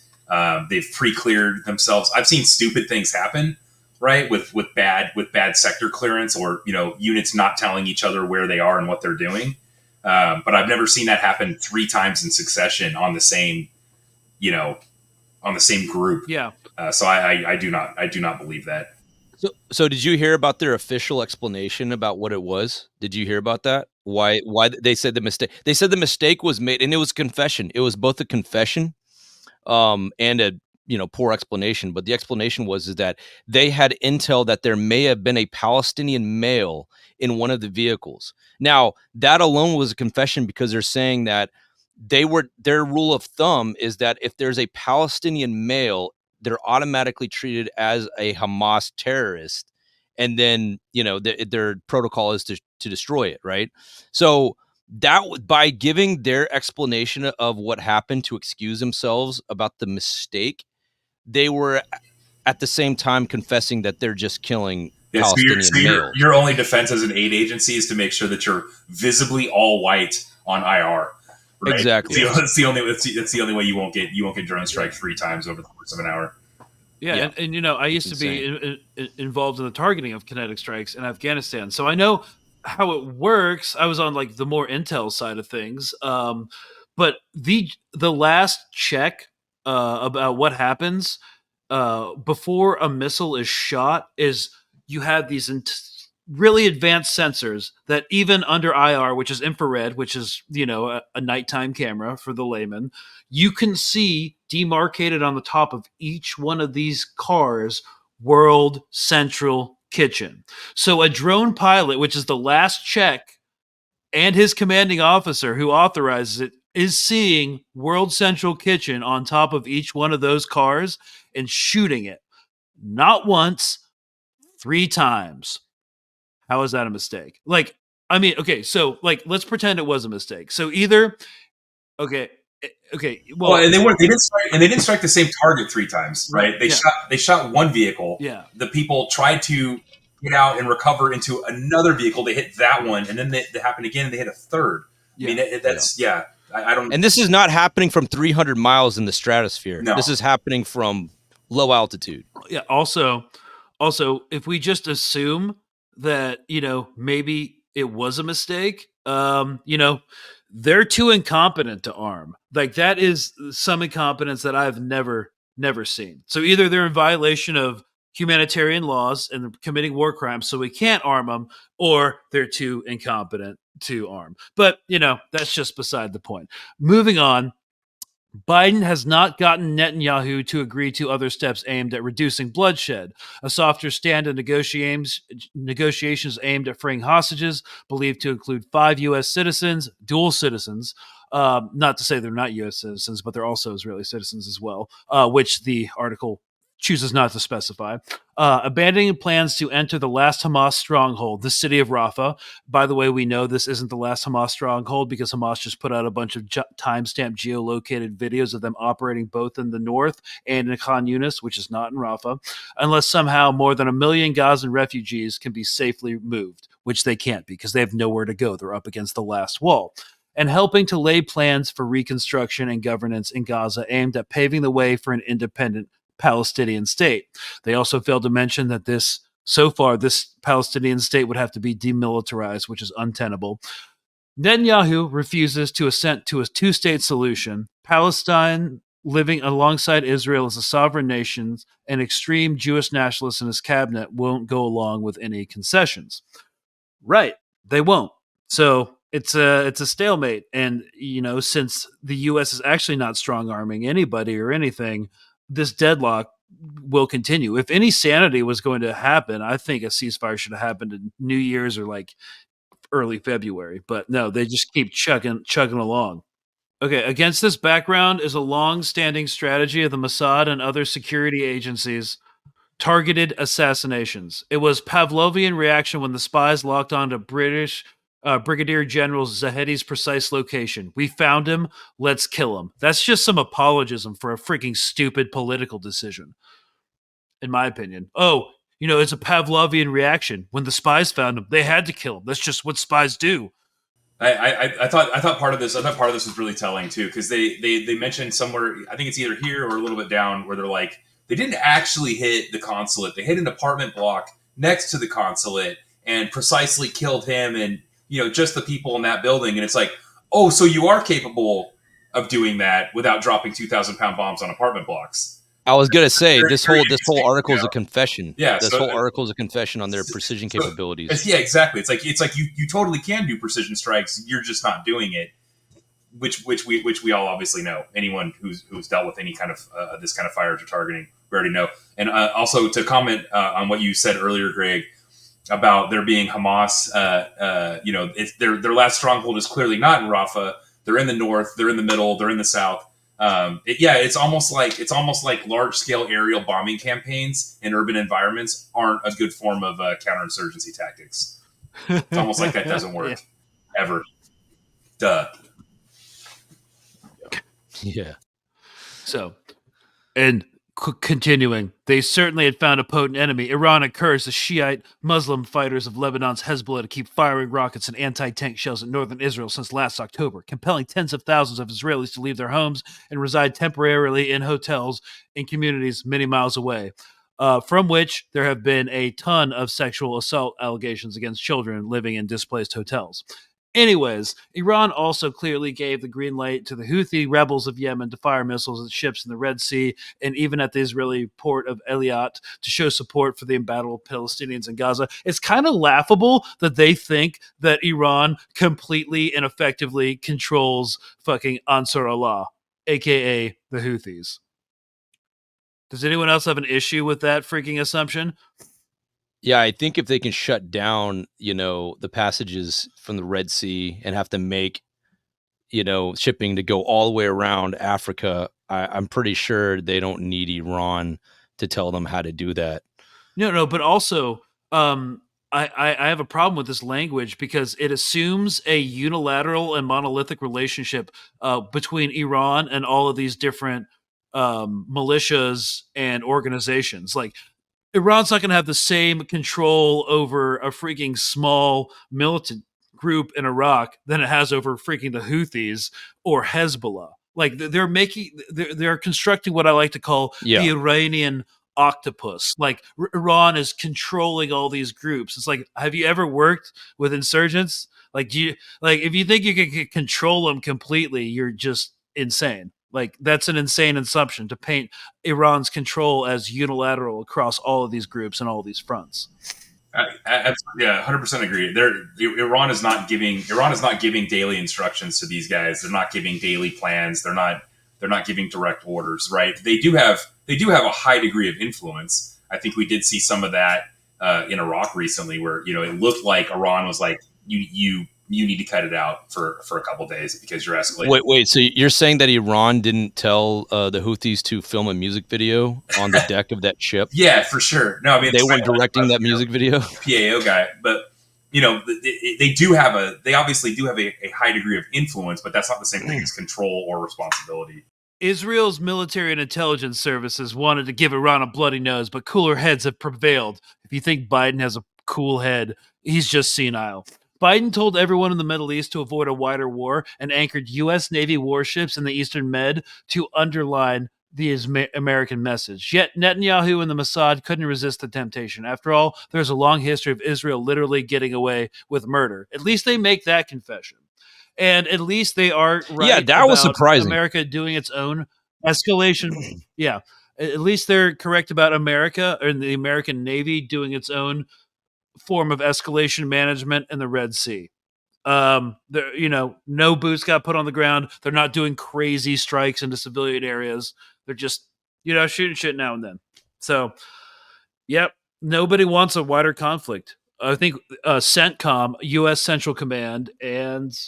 They've pre-cleared themselves. I've seen stupid things happen, right? With bad sector clearance, or units not telling each other where they are and what they're doing. But I've never seen that happen 3 times in succession on the same group. Yeah. So I do not believe that. So did you hear about their official explanation about what it was? Did you hear about that? Why they said the mistake? They said the mistake was made, and it was confession. It was both a confession and a poor explanation. But the explanation was that they had intel that there may have been a Palestinian male in one of the vehicles. Now, that alone was a confession, because they're saying that their rule of thumb is that if there's a Palestinian male, they're automatically treated as a Hamas terrorist, and then their protocol is to destroy it, right? So that, by giving their explanation of what happened to excuse themselves about the mistake, they were at the same time confessing that they're just killing Palestinian males. Your only defense as an aid agency is to make sure that you're visibly all white on IR. Right? Exactly. That's the only way you won't get drone strike 3 times over the course of an hour. Yeah. And I used to be involved in the targeting of kinetic strikes in Afghanistan, so I know how it works. I was on like the more intel side of things, but the last check about what happens before a missile is shot is you have these really advanced sensors that even under IR, which is infrared, which is a nighttime camera for the layman, you can see demarcated on the top of each one of these cars World Central Kitchen. So a drone pilot, which is the last check, and his commanding officer who authorizes it is seeing World Central Kitchen on top of each one of those cars and shooting it. Not once, 3 times. How is that a mistake? So let's pretend it was a mistake. So either okay, well, and they didn't strike the same target 3 times, right? They shot one vehicle. Yeah. The people tried to get out and recover into another vehicle. They hit that one, and then they happened again, and they hit a third. Yeah. I mean, that's I don't. And this is not happening from 300 miles in the stratosphere. No. This is happening from low altitude. Yeah. Also, if we just assume that maybe it was a mistake, they're too incompetent to arm. Like that is some incompetence that I've never seen. So either they're in violation of humanitarian laws and committing war crimes, so we can't arm them, or they're too incompetent to arm. But that's just beside the point. Moving on. Biden has not gotten Netanyahu to agree to other steps aimed at reducing bloodshed. A softer stand in negotiations aimed at freeing hostages, believed to include 5 U.S. citizens, dual citizens. Not to say they're not U.S. citizens, but they're also Israeli citizens as well, which the article chooses not to specify. Abandoning plans to enter the last Hamas stronghold, the city of Rafah. By the way, we know this isn't the last Hamas stronghold because Hamas just put out a bunch of timestamped geolocated videos of them operating both in the north and in Khan Yunis, which is not in Rafah, unless somehow more than 1 million Gazan refugees can be safely moved, which they can't because they have nowhere to go. They're up against the last wall. And helping to lay plans for reconstruction and governance in Gaza aimed at paving the way for an independent Palestinian state. They also failed to mention that this Palestinian state would have to be demilitarized, which is untenable. Netanyahu refuses to assent to a 2-state solution. Palestine living alongside Israel as a sovereign nation, and extreme Jewish nationalists in his cabinet won't go along with any concessions. Right, they won't. So it's a stalemate. And since the U.S. is actually not strong arming anybody or anything, this deadlock will continue. If any sanity was going to happen, I think a ceasefire should have happened in New Year's or like early February. But no, they just keep chugging along. Okay, against this background is a long-standing strategy of the Mossad and other security agencies, targeted assassinations. It was Pavlovian reaction when the spies locked onto British Brigadier General Zahedi's precise location. We found him. Let's kill him. That's just some apologism for a freaking stupid political decision, in my opinion. Oh, it's a Pavlovian reaction. When the spies found him, they had to kill him. That's just what spies do. I thought part of this was really telling too, because they mentioned somewhere, I think it's either here or a little bit down, where they're like, they didn't actually hit the consulate. They hit an apartment block next to the consulate and precisely killed him and just the people in that building. And it's like, oh, so you are capable of doing that without dropping 2,000-pound bombs on apartment blocks. I was gonna say this whole article is a confession. Yeah, this whole article is a confession on their precision capabilities. Yeah, exactly. It's like you totally can do precision strikes. You're just not doing it, which we all obviously know. Anyone who's dealt with any kind of this kind of fire targeting, we already know. And also to comment on what you said earlier, Greg, about there being Hamas. Their last stronghold is clearly not in Rafah. They're in the north. They're in the middle. They're in the south. It's almost like large scale aerial bombing campaigns in urban environments aren't a good form of counterinsurgency tactics. It's almost like that doesn't work ever. Duh. Yeah. So, and Continuing, they certainly had found a potent enemy. Iran encouraged the Shiite Muslim fighters of Lebanon's Hezbollah to keep firing rockets and anti-tank shells at northern Israel since last October, compelling tens of thousands of Israelis to leave their homes and reside temporarily in hotels in communities many miles away, from which there have been a ton of sexual assault allegations against children living in displaced hotels. Anyways, Iran also clearly gave the green light to the Houthi rebels of Yemen to fire missiles at ships in the Red Sea and even at the Israeli port of Eilat to show support for the embattled Palestinians in Gaza. It's kind of laughable that they think that Iran completely and effectively controls fucking Ansar Allah, aka the Houthis. Does anyone else have an issue with that freaking assumption? Yeah, I think if they can shut down, the passages from the Red Sea and have to make, shipping to go all the way around Africa, I'm pretty sure they don't need Iran to tell them how to do that. No, but also, I have a problem with this language because it assumes a unilateral and monolithic relationship between Iran and all of these different militias and organizations. Like, Iran's not going to have the same control over a freaking small militant group in Iraq than it has over freaking the Houthis or Hezbollah. Like, they're constructing what I like to call the Iranian Octopus. Like, Iran is controlling all these groups. It's like, have you ever worked with insurgents? Like, if you think you can control them completely, you're just insane. Like, that's an insane assumption to paint Iran's control as unilateral across all of these groups and all of these fronts. Yeah, 100% agree. Iran is not giving daily instructions to these guys. They're not giving daily plans. They're not giving direct orders. Right? They do have a high degree of influence. I think we did see some of that in Iraq recently, where it looked like Iran was like, you need to cut it out for a couple of days because you're escalating. Wait. So you're saying that Iran didn't tell the Houthis to film a music video on the deck of that ship? Yeah, for sure. No, I mean, they weren't directing that music video. PAO guy, but they obviously do have a high degree of influence, but that's not the same thing as control or responsibility. Israel's military and intelligence services wanted to give Iran a bloody nose, but cooler heads have prevailed. If you think Biden has a cool head, he's just senile. Biden told everyone in the Middle East to avoid a wider war and anchored U.S. Navy warships in the Eastern Med to underline the American message. Yet Netanyahu and the Mossad couldn't resist the temptation. After all, there's a long history of Israel literally getting away with murder. At least they make that confession. And at least they are right. Yeah, that was surprising. America doing its own escalation. Yeah. At least they're correct about America and the American Navy doing its own form of escalation management in the Red Sea. No boots got put on the ground. They're not doing crazy strikes into civilian areas. They're just, shooting shit now and then. So, yep, nobody wants a wider conflict. I think CENTCOM, U.S. Central Command, and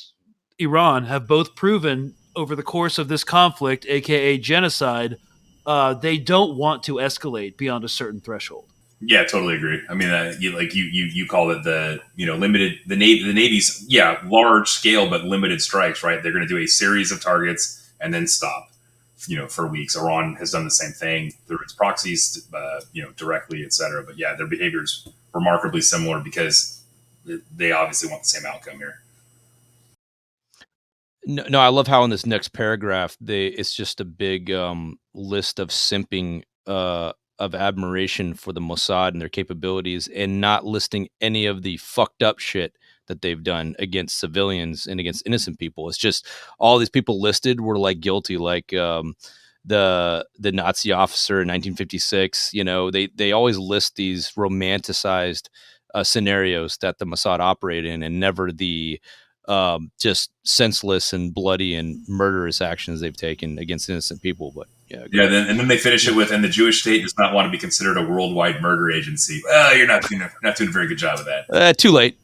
Iran have both proven over the course of this conflict, aka genocide, they don't want to escalate beyond a certain threshold. Yeah, totally agree. I mean, you call it the limited the Navy's large scale but limited strikes, right? They're going to do a series of targets and then stop, for weeks. Iran has done the same thing through its proxies, directly, etc. But yeah, their behavior is remarkably similar because they obviously want the same outcome here. No, I love how in this next paragraph it's just a big list of simping of admiration for the Mossad and their capabilities, and not listing any of the fucked up shit that they've done against civilians and against innocent people. It's just all these people listed were like guilty, like the Nazi officer in 1956. They always list these romanticized scenarios that the Mossad operate in, and never the just senseless and bloody and murderous actions they've taken against innocent people. But and then they finish it with, and the Jewish state does not want to be considered a worldwide murder agency. Well, you're not doing a very good job of that. Too late.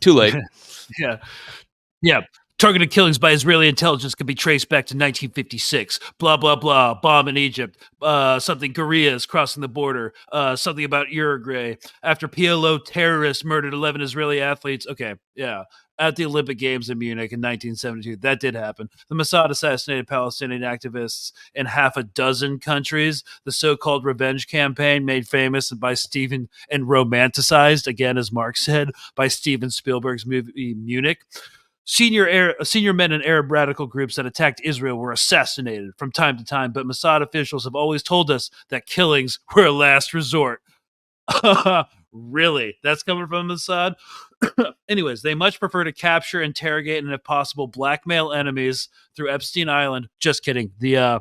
Yeah. Targeted killings by Israeli intelligence could be traced back to 1956. Blah, blah, blah. Bomb in Egypt. Something guerrillas crossing the border. Something about Uruguay. After PLO terrorists murdered 11 Israeli athletes. Okay, yeah. at the Olympic Games in Munich in 1972. That did happen. The Mossad assassinated Palestinian activists in half a dozen countries. The so-called revenge campaign, made famous by Steven and romanticized, again, as Mark said, by Steven Spielberg's movie Munich. Senior men in Arab radical groups that attacked Israel were assassinated from time to time, but Mossad officials have always told us that killings were a last resort. Really? That's coming from Mossad? Anyways, they much prefer to capture, interrogate, and if possible, blackmail enemies through Epstein Island. Just kidding. The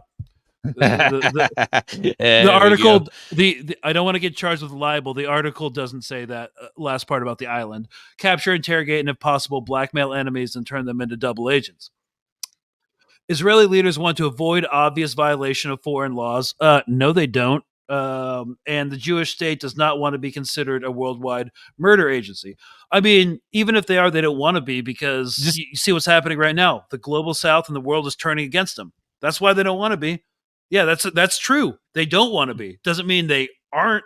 article, I don't want to get charged with libel. The article doesn't say that last part about the island. Capture, interrogate, and if possible, blackmail enemies and turn them into double agents. Israeli leaders want to avoid obvious violation of foreign laws. No, they don't. And the Jewish state does not want to be considered a worldwide murder agency. I mean, even if they are, they don't want to be, because you see what's happening right now. The global south and the world is turning against them. That's why they don't want to be. Yeah, that's true. They don't want to be. Doesn't mean they aren't.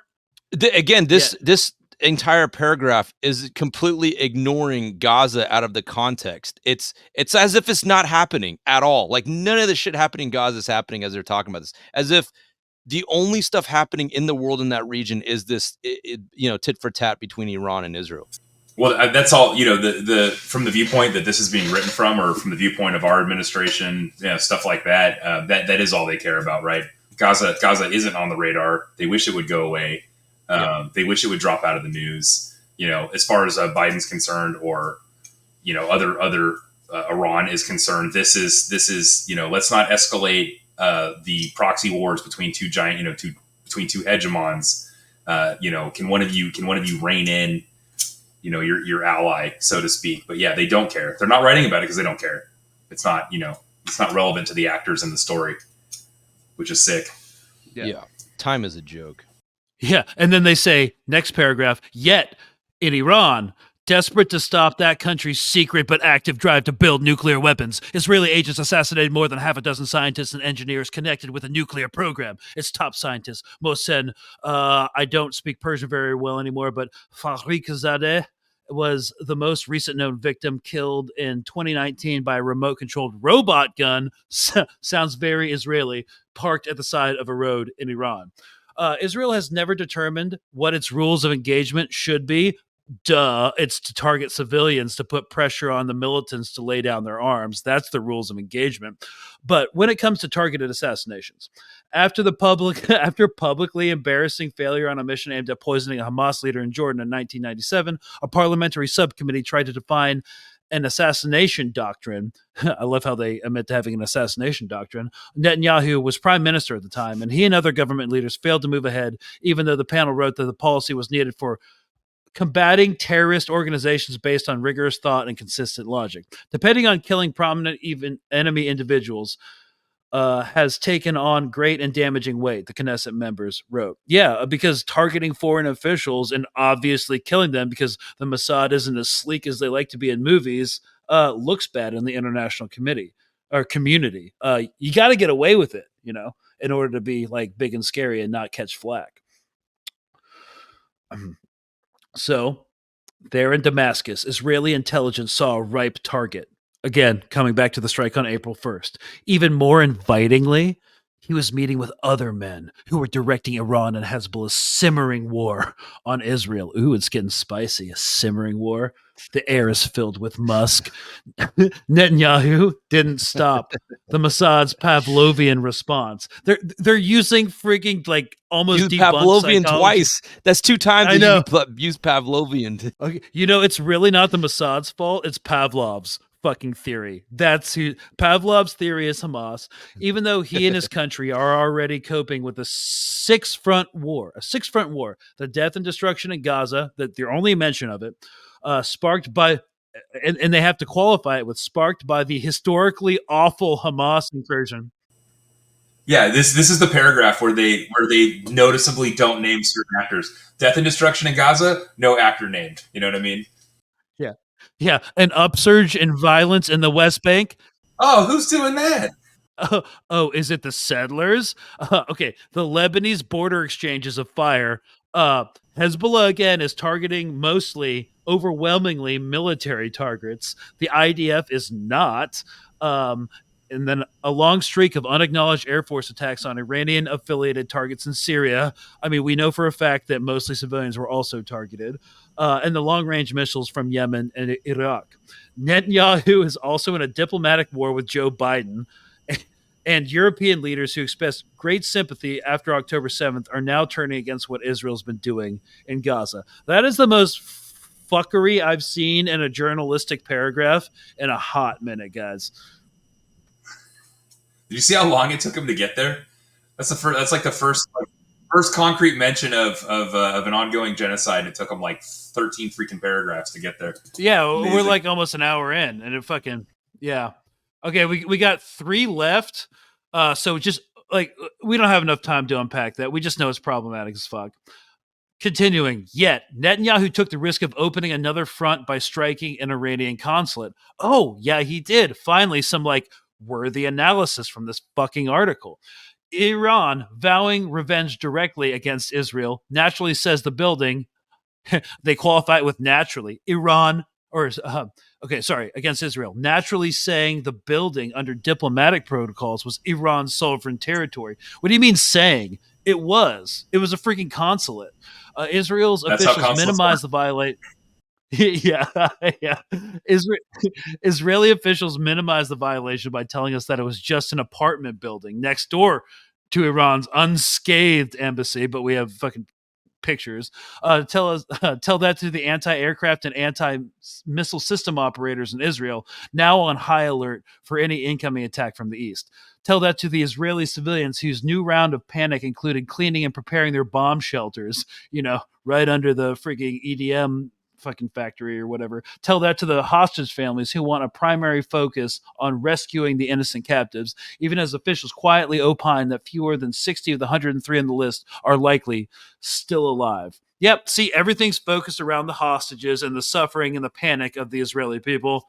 This entire paragraph is completely ignoring Gaza out of the context. It's as if it's not happening at all. Like, none of the shit happening in Gaza is happening as they're talking about this. As if the only stuff happening in the world in that region is this, tit for tat between Iran and Israel. Well, that's all, the from the viewpoint that this is being written from, or from the viewpoint of our administration, stuff like that, that is all they care about, right? Gaza isn't on the radar. They wish it would go away. They wish it would drop out of the news. As far as Biden's concerned, or, other Iran is concerned, this is let's not escalate the proxy wars between two giant, between two hegemons. Can one of you rein in, your ally, so to speak? But yeah, they don't care. They're not writing about it because they don't care. It's not, it's not relevant to the actors in the story, which is sick. Yeah. Time is a joke. Yeah. And then they say, next paragraph, yet in Iran, desperate to stop that country's secret but active drive to build nuclear weapons, Israeli agents assassinated more than half a dozen scientists and engineers connected with a nuclear program. Its top scientist, Mohsen, I don't speak Persian very well anymore, but Farizadeh was the most recent known victim, killed in 2019 by a remote-controlled robot gun. Sounds very Israeli, parked at the side of a road in Iran. Israel has never determined what its rules of engagement should be. It's to target civilians, to put pressure on the militants to lay down their arms. That's the rules of engagement. But when it comes to targeted assassinations, after publicly embarrassing failure on a mission aimed at poisoning a Hamas leader in Jordan in 1997, a parliamentary subcommittee tried to define an assassination doctrine. I love how they admit to having an assassination doctrine. Netanyahu was prime minister at the time, and he and other government leaders failed to move ahead, even though the panel wrote that the policy was needed for combating terrorist organizations based on rigorous thought and consistent logic. Depending on killing prominent, even enemy individuals, has taken on great and damaging weight, the Knesset members wrote. Yeah, because targeting foreign officials and obviously killing them because the Mossad isn't as sleek as they like to be in movies looks bad in the international community. You got to get away with it, in order to be like big and scary and not catch flack. So, there in Damascus, Israeli intelligence saw a ripe target. Again, coming back to the strike on April 1st. Even more invitingly, he was meeting with other men who were directing Iran and Hezbollah's simmering war on Israel. Ooh, it's getting spicy. A simmering war. The air is filled with musk. Netanyahu didn't stop the Mossad's Pavlovian response. They're using freaking like almost use Pavlovian twice. That's 2 times. I know. Use Pavlovian. Okay. It's really not the Mossad's fault. It's Pavlov's fucking theory. That's who Pavlov's theory is. Hamas, even though he and his country are already coping with a six-front war, the death and destruction in Gaza, that the only mention of it, sparked by, and they have to qualify it with sparked by the historically awful Hamas incursion. Yeah, this is the paragraph where they noticeably don't name certain actors. Death and destruction in Gaza, no actor named. You know what I mean? Yeah, an upsurge in violence in the West Bank. Oh, who's doing that? Is it the settlers? Okay, the Lebanese border exchanges of fire. Hezbollah again is targeting mostly overwhelmingly military targets. The IDF is not. And then a long streak of unacknowledged Air Force attacks on Iranian-affiliated targets in Syria. I mean, we know for a fact that mostly civilians were also targeted. And the long-range missiles from Yemen and Iraq. Netanyahu is also in a diplomatic war with Joe Biden. And European leaders who expressed great sympathy after October 7th are now turning against what Israel's been doing in Gaza. That is the most fuckery I've seen in a journalistic paragraph in a hot minute, guys. Did you see how long it took him to get there? That's the first. That's like the first concrete mention of an ongoing genocide. It took him like 13 freaking paragraphs to get there. Yeah, Amazing. We're like almost an hour in, and it fucking yeah. Okay, we got 3 left. So just like we don't have enough time to unpack that. We just know it's problematic as fuck. Continuing, yet Netanyahu took the risk of opening another front by striking an Iranian consulate. Oh, yeah, he did. Finally, some like worthy analysis from this fucking article. Iran vowing revenge directly against Israel naturally says the building, they qualify it with naturally. Iran, or against Israel, naturally saying the building under diplomatic protocols was Iran's sovereign territory. What do you mean saying? It was a freaking consulate. Israel's officials minimized the violation. Yeah. Israeli officials minimized the violation by telling us that it was just an apartment building next door to Iran's unscathed embassy, but we have fucking pictures. Tell that to the anti-aircraft and anti-missile system operators in Israel, now on high alert for any incoming attack from the east. Tell that to the Israeli civilians whose new round of panic included cleaning and preparing their bomb shelters, right under the freaking EDM fucking factory or whatever. Tell that to the hostage families who want a primary focus on rescuing the innocent captives, even as officials quietly opine that fewer than 60 of the 103 on the list are likely still alive. Yep, see, everything's focused around the hostages and the suffering and the panic of the Israeli people.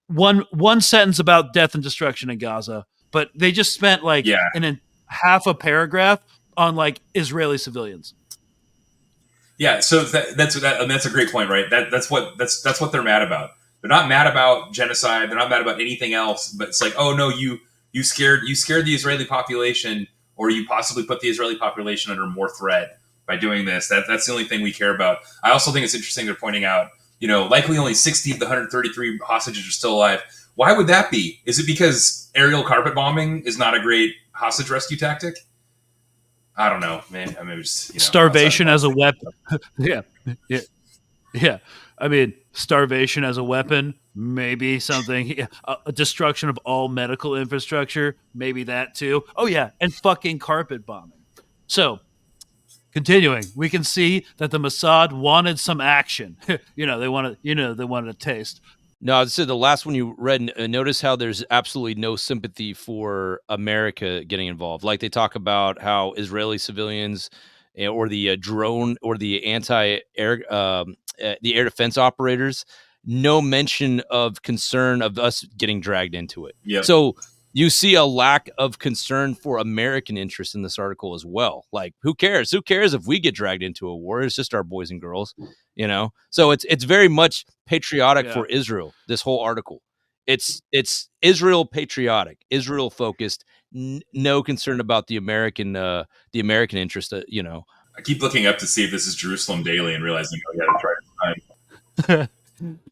One sentence about death and destruction in Gaza, but they just spent half a paragraph on like Israeli civilians. Yeah, so that's a great point, right? That's what they're mad about. They're not mad about genocide. They're not mad about anything else. But it's like, oh no, you scared the Israeli population, or you possibly put the Israeli population under more threat by doing this. That's the only thing we care about. I also think it's interesting they're pointing out, likely only 60 of the 133 hostages are still alive. Why would that be? Is it because aerial carpet bombing is not a great hostage rescue tactic? I don't know, man. I mean, just, starvation as a weapon. Yeah. I mean, starvation as a weapon, maybe something. A destruction of all medical infrastructure, maybe that too. Oh yeah, and fucking carpet bombing. So, continuing, we can see that the Mossad wanted some action. They wanted a taste. No, I said the last one you read, notice how there's absolutely no sympathy for America getting involved. Like they talk about how Israeli civilians or the drone or the anti-air, the air defense operators, no mention of concern of us getting dragged into it. Yep. So you see a lack of concern for American interests in this article as well. Like, who cares? Who cares if we get dragged into a war? It's just our boys and girls, So it's very much patriotic for Israel. This whole article, it's Israel patriotic, Israel focused. No concern about the American interest. I keep looking up to see if this is Jerusalem Daily and realizing, that's right.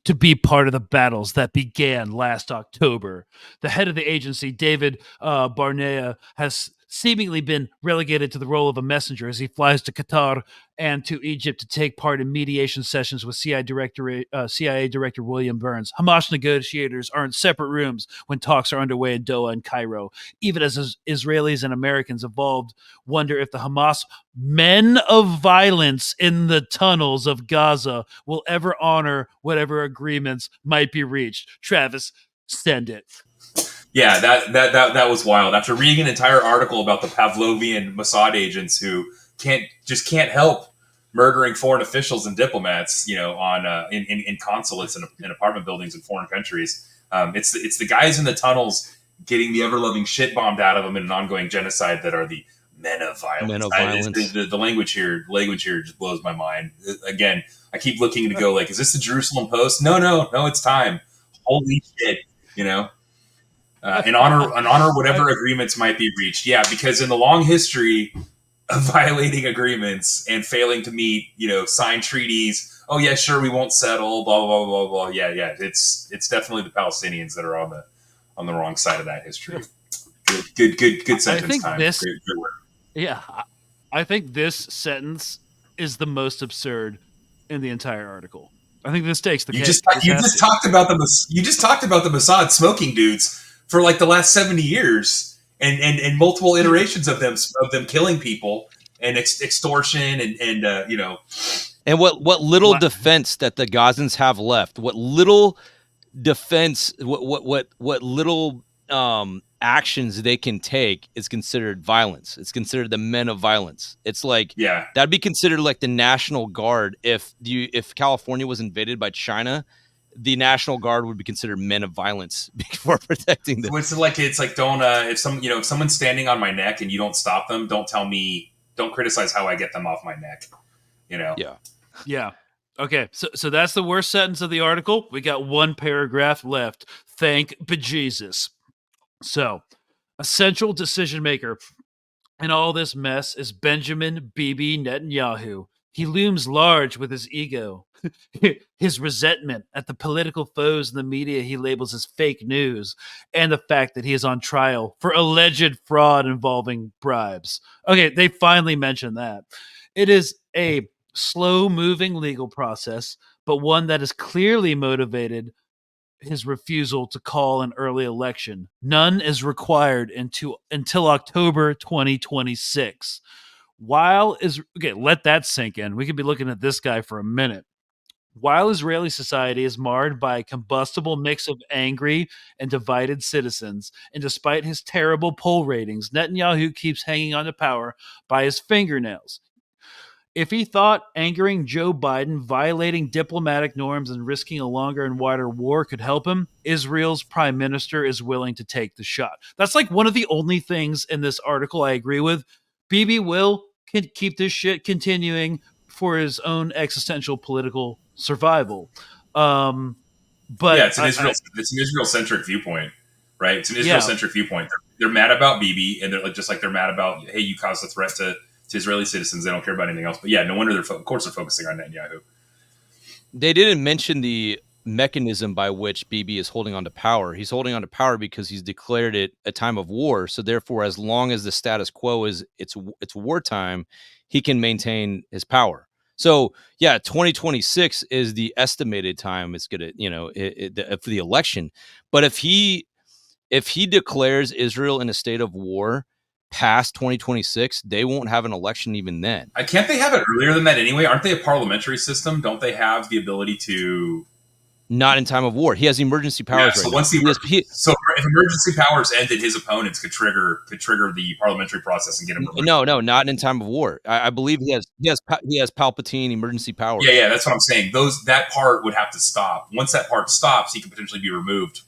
To be part of the battles that began last October. The head of the agency, David Barnea, has seemingly been relegated to the role of a messenger as he flies to Qatar and to Egypt to take part in mediation sessions with CIA Director William Burns. Hamas negotiators are in separate rooms when talks are underway in Doha and Cairo. Even as Israelis and Americans involved wonder if the Hamas Men of Violence in the tunnels of Gaza will ever honor whatever agreements might be reached. Travis, send it. Yeah, that was wild. After reading an entire article about the Pavlovian Mossad agents who can't help murdering foreign officials and diplomats, in consulates and in apartment buildings in foreign countries. It's the guys in the tunnels getting the ever-loving shit bombed out of them in an ongoing genocide that are the Men of violence. Men of violence. The language here just blows my mind. Again, I keep looking to go like, is this the Jerusalem Post? No, it's time. Holy shit, you know. And honor whatever agreements might be reached. Yeah, because in the long history of violating agreements and failing to meet, sign treaties. Oh yeah, sure, we won't settle. Blah blah blah blah. Yeah. It's definitely the Palestinians that are on the wrong side of that history. Good sentence. I think time. this. Good word. Yeah, I think this sentence is the most absurd in the entire article. I think this takes the cake. You just talked about the Mossad smoking dudes for like the last 70 years and multiple iterations of them killing people and extortion and And what little defense that the Gazans have left, what little defense, what little actions they can take is considered violence. It's considered the men of violence. It's like, that'd be considered like the National Guard. If California was invaded by China, the National Guard would be considered men of violence for protecting them. It's like don't if someone's standing on my neck and you don't stop them, don't criticize how I get them off my neck. Yeah. Okay, so that's the worst sentence of the article. We got one paragraph left. Thank bejesus. So, a central decision maker in all this mess is Benjamin Bibi Netanyahu. He looms large with his ego, his resentment at the political foes in the media he labels as fake news, and the fact that he is on trial for alleged fraud involving bribes. Okay, they finally mentioned that. It is a slow-moving legal process, but one that is clearly motivated his refusal to call an early election. None is required until October 2026. Let that sink in. We could be looking at this guy for a minute. While Israeli society is marred by a combustible mix of angry and divided citizens, and despite his terrible poll ratings, Netanyahu keeps hanging on to power by his fingernails. If he thought angering Joe Biden, violating diplomatic norms, and risking a longer and wider war could help him, Israel's prime minister is willing to take the shot. That's like one of the only things in this article I agree with. Bibi will keep this shit continuing for his own existential political survival. But it's an Israel-centric viewpoint, right? It's an Israel-centric viewpoint. They're mad about Bibi, and they're mad about, hey, you caused a threat to Israeli citizens. They don't care about anything else. But yeah, no wonder they're focusing on Netanyahu. They didn't mention the mechanism by which Bibi is holding on to power. He's holding on to power because he's declared it a time of war. So therefore, as long as the status quo is it's wartime, he can maintain his power. So yeah, 2026 is the estimated time it's gonna, for the election. But if he declares Israel in a state of war past 2026, they won't have an election even then. Can't they have it earlier than that anyway? Aren't they a parliamentary system? Don't they have the ability to? Not in time of war. He has emergency powers. So right so if emergency powers ended, his opponents could trigger the parliamentary process and get him. No, not in time of war. I believe he has Palpatine emergency powers. Yeah, that's what I'm saying. That part would have to stop. Once that part stops, he could potentially be removed.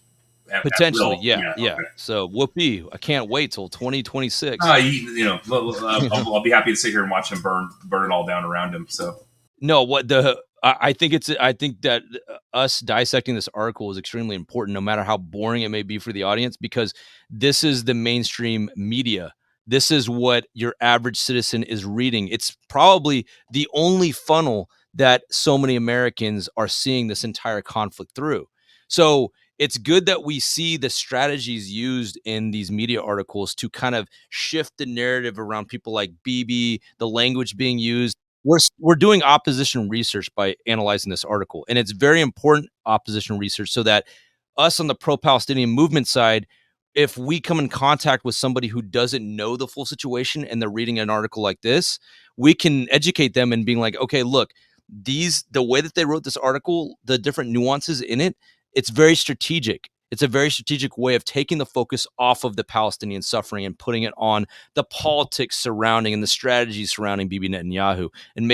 Potentially, yeah. Okay. So whoopee! I can't wait till 2026. I'll be happy to sit here and watch him burn it all down around him. So no, I think that us dissecting this article is extremely important, no matter how boring it may be for the audience, because this is the mainstream media. This is what your average citizen is reading. It's probably the only funnel that so many Americans are seeing this entire conflict through. So it's good that we see the strategies used in these media articles to kind of shift the narrative around people like Bibi, the language being used. We're doing opposition research by analyzing this article, and it's very important opposition research so that us on the pro-Palestinian movement side, if we come in contact with somebody who doesn't know the full situation and they're reading an article like this, we can educate them and being like, okay, look, the way that they wrote this article, the different nuances in it, it's very strategic. It's a very strategic way of taking the focus off of the Palestinian suffering and putting it on the politics surrounding and the strategies surrounding Bibi Netanyahu and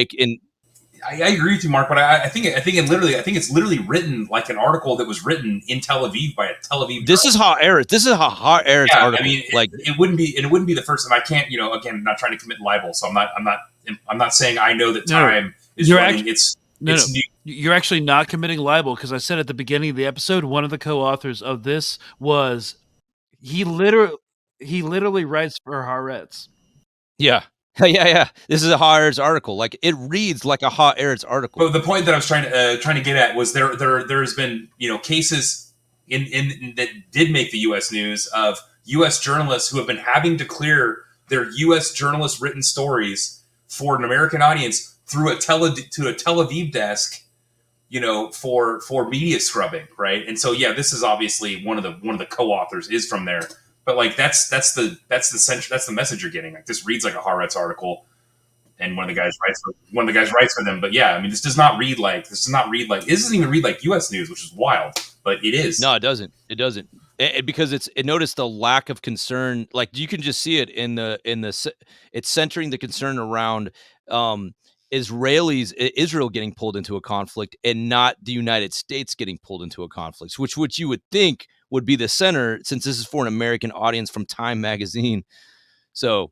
I agree with you, Mark, but I think it's literally written like an article that was written in Tel Aviv by a Tel Aviv. This is how Eretz article. I mean, like it wouldn't be the first time. I can't, again, I'm not trying to commit libel, so I'm not saying I know that time is running. You're actually not committing libel, because I said at the beginning of the episode, one of the co-authors of this was he literally writes for Haaretz. Yeah. Yeah. This is a Haaretz article. Like, it reads like a Haaretz article. But the point that I was trying to get at was there's been cases in that did make the U.S. news of U.S. journalists who have been having to clear their U.S. journalist written stories for an American audience through a Tel Aviv desk, for media scrubbing, right? And so this is obviously one of the co-authors is from there. But like that's the message you're getting. Like, this reads like a Haaretz article, and one of the guys writes for them. But yeah, I mean, this doesn't even read like U.S. news, which is wild. But it is. No, it doesn't. Because it noticed the lack of concern. Like, you can just see it in the it's centering the concern around Israel getting pulled into a conflict, and not the United States getting pulled into a conflict, which you would think would be the center, since this is for an American audience from Time magazine. So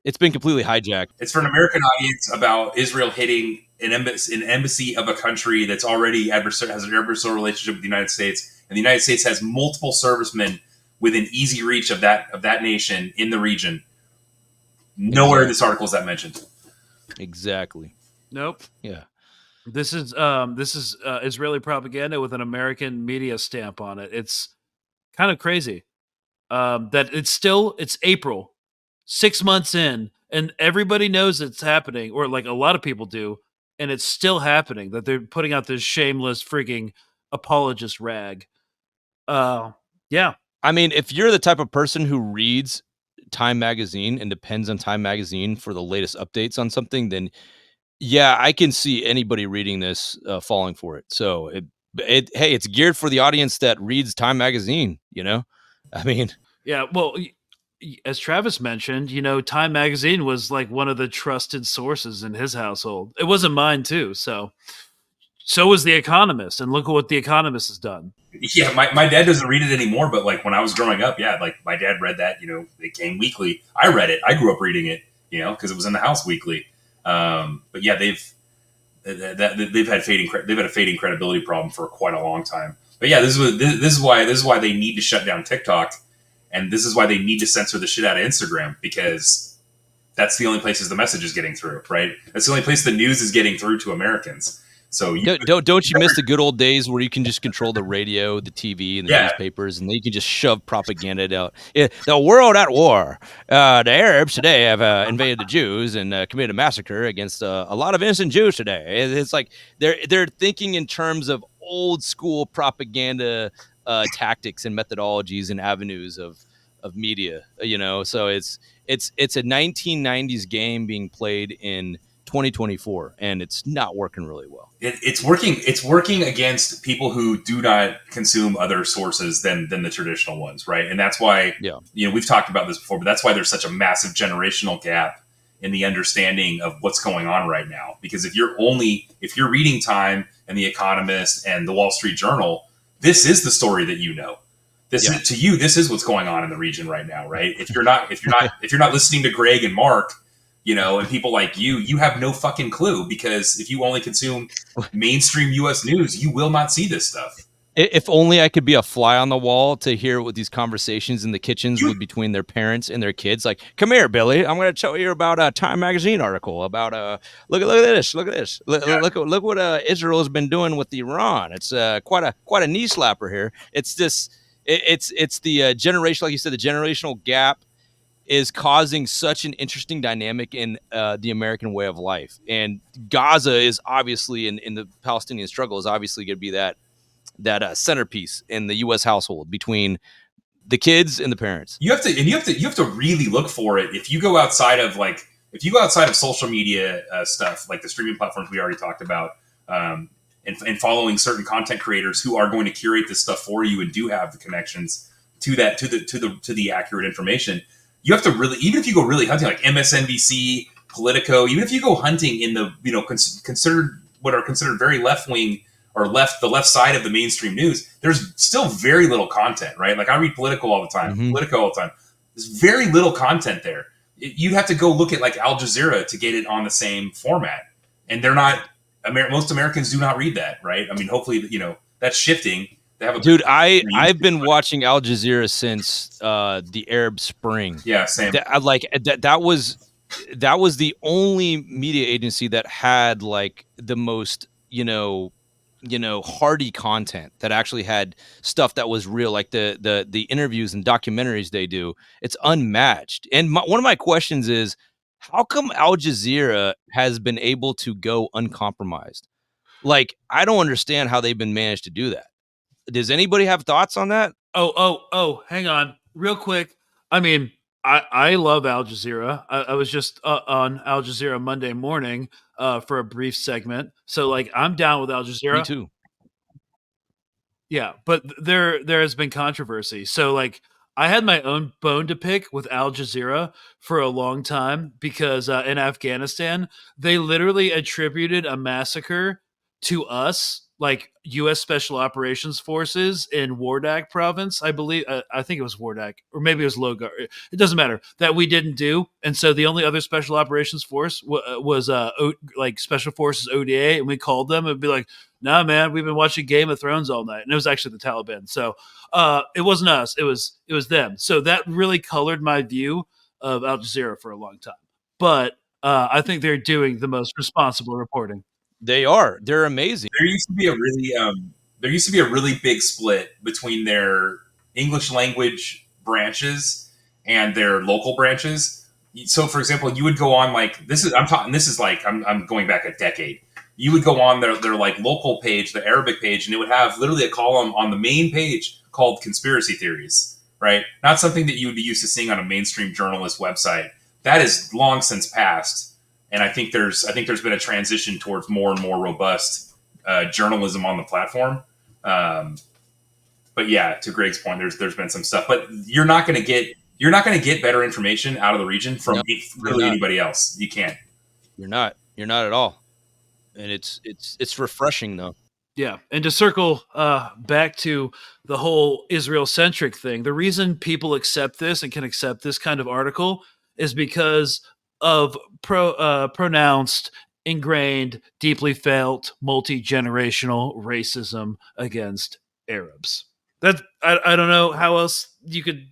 it's been completely hijacked. It's for an American audience about Israel hitting an embassy of a country that's already has an adversarial relationship with the United States, and the United States has multiple servicemen within easy reach of that nation in the region. Nowhere in this article is that mentioned. Exactly. Nope. Yeah. This is Israeli propaganda with an American media stamp on it. It's kind of crazy that it's April, 6 months in, and everybody knows it's happening, or like a lot of people do, and it's still happening, that they're putting out this shameless freaking apologist rag. Yeah. I mean, if you're the type of person who reads Time magazine and depends on Time magazine for the latest updates on something, then yeah, I can see anybody reading this falling for it. So it's geared for the audience that reads Time magazine, I mean, yeah, well, as Travis mentioned, Time magazine was like one of the trusted sources in his household. It wasn't mine too. So was The Economist, and look at what The Economist has done. Yeah, my dad doesn't read it anymore, but like when I was growing up, yeah, like my dad read that, it came weekly. I read it. I grew up reading it, because it was in the house weekly. But yeah, they've had a fading credibility problem for quite a long time. But yeah, this is why they need to shut down TikTok, and this is why they need to censor the shit out of Instagram, because that's the only places the message is getting through, right? That's the only place the news is getting through to Americans. So don't you miss the good old days where you can just control the radio, the TV, and the newspapers, and then you can just shove propaganda out? Yeah, the world at war. The Arabs today have invaded the Jews and committed a massacre against a lot of innocent Jews today. It's like they're thinking in terms of old school propaganda tactics and methodologies and avenues of media. So it's a 1990s game being played in 2024, and it's not working really well. It's working against people who do not consume other sources than the traditional ones, right? And that's why we've talked about this before, but that's why there's such a massive generational gap in the understanding of what's going on right now. Because if you're reading Time and The Economist and the Wall Street Journal, this is the story that This is what's going on in the region right now, right? If you're not listening to Greg and Mark, and people like you have no fucking clue, because if you only consume mainstream U.S. news, you will not see this stuff. If only I could be a fly on the wall to hear what these conversations in the kitchens would between their parents and their kids. Like, come here, Billy. I'm going to tell you about a Time magazine article about look at this. Look what Israel has been doing with Iran. It's quite a knee slapper here. It's this. It's the generation, like you said, the generational gap is causing such an interesting dynamic in the American way of life. And Gaza is obviously, in the Palestinian struggle, is obviously going to be that centerpiece in the U.S. household between the kids and the parents. You have to really look for it. If you go outside of social media stuff, like the streaming platforms we already talked about, and following certain content creators who are going to curate this stuff for you and do have the connections to the accurate information. You have to really, even if you go really hunting, like MSNBC, Politico, even if you go hunting in the considered what are considered very left wing or the left side of the mainstream news, there's still very little content, right? Like I read Politico all the time. There's very little content there. You'd have to go look at like Al Jazeera to get it on the same format, and they're not. Most Americans do not read that, right? I mean, hopefully, that's shifting. They have I've been watching Al Jazeera since the Arab Spring. Yeah, same. That was the only media agency that had like the most hardy content, that actually had stuff that was real, like the interviews and documentaries they do. It's unmatched. And one of my questions is, how come Al Jazeera has been able to go uncompromised? Like, I don't understand how they've been managed to do that. Does anybody have thoughts on that? Oh, hang on real quick. I mean, I love Al Jazeera. I was just on Al Jazeera Monday morning for a brief segment. So like, I'm down with Al Jazeera. Me too. Yeah, but there has been controversy. So like, I had my own bone to pick with Al Jazeera for a long time because in Afghanistan, they literally attributed a massacre to us, like U.S. Special Operations Forces in Wardak province, I believe. I think it was Wardak, or maybe it was Logar. It doesn't matter, that we didn't do. And so the only other Special Operations Force was like Special Forces ODA, and we called them and be like, "Nah, man, we've been watching Game of Thrones all night," and it was actually the Taliban. So it wasn't us; it was them. So that really colored my view of Al Jazeera for a long time. But I think they're doing the most responsible reporting. They are. They're amazing. There used to be a really big split between their English language branches and their local branches. So, for example, you would go on like this is I'm going back a decade. You would go on their like local page, the Arabic page, and it would have literally a column on the main page called conspiracy theories, right? Not something that you would be used to seeing on a mainstream journalist website. That is long since passed. And I think there's been a transition towards more and more robust journalism on the platform. But yeah, to Greg's point, there's been some stuff, but you're not going to get better information out of the region from really anybody else. You can't. You're not at all. And it's refreshing though. Yeah, and to circle back to the whole Israel-centric thing, the reason people accept this and can accept this kind of article is because of pronounced, ingrained, deeply felt, multi-generational racism against Arabs. That I don't know how else you could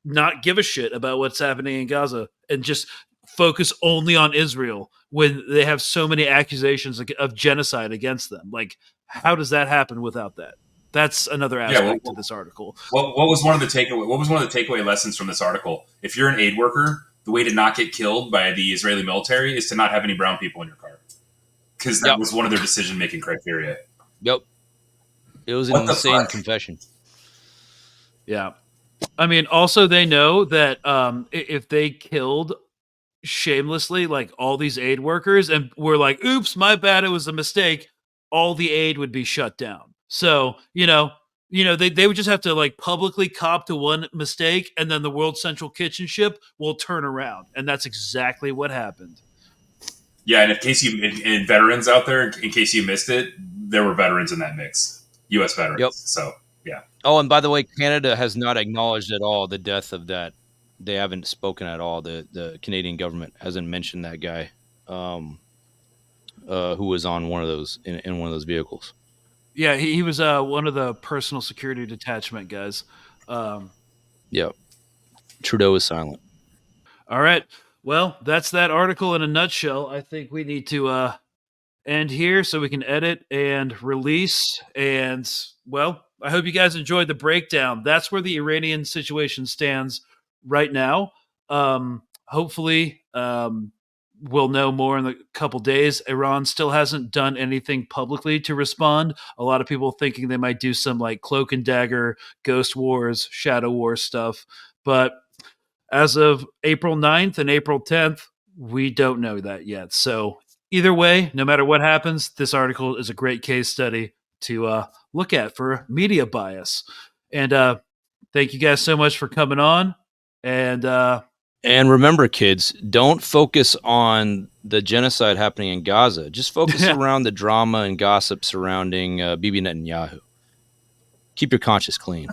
not give a shit about what's happening in Gaza and just focus only on Israel when they have so many accusations of genocide against them. Like, how does that happen without that? That's another aspect to this article. What was one of the takeaway lessons from this article? If you're an aid worker, the way to not get killed by the Israeli military is to not have any brown people in your car, because that was one of their decision-making criteria. Yep. It was an insane confession. Yeah. I mean, also they know that if they killed shamelessly like all these aid workers and were like, "Oops, my bad, it was a mistake," all the aid would be shut down. So, they would just have to like publicly cop to one mistake, and then the World Central Kitchen ship will turn around, and that's exactly what happened. Yeah, and in veterans out there, in case you missed it, there were veterans in that mix, U.S. veterans. Yep. So yeah. Oh, and by the way, Canada has not acknowledged at all the death of that. They haven't spoken at all. The Canadian government hasn't mentioned that guy who was on one of those in one of those vehicles. Yeah, he was one of the personal security detachment guys. Yeah. Trudeau is silent. All right. Well, that's that article in a nutshell. I think we need to end here so we can edit and release. And, well, I hope you guys enjoyed the breakdown. That's where the Iranian situation stands right now. Hopefully, we'll know more in a couple days. Iran still hasn't done anything publicly to respond. A lot of people thinking they might do some like cloak and dagger, ghost wars, shadow war stuff. But as of April 9th and April 10th, we don't know that yet. So either way, no matter what happens, this article is a great case study to look at for media bias. And thank you guys so much for coming on. And And remember, kids, don't focus on the genocide happening in Gaza. Just focus around the drama and gossip surrounding Bibi Netanyahu. Keep your conscience clean.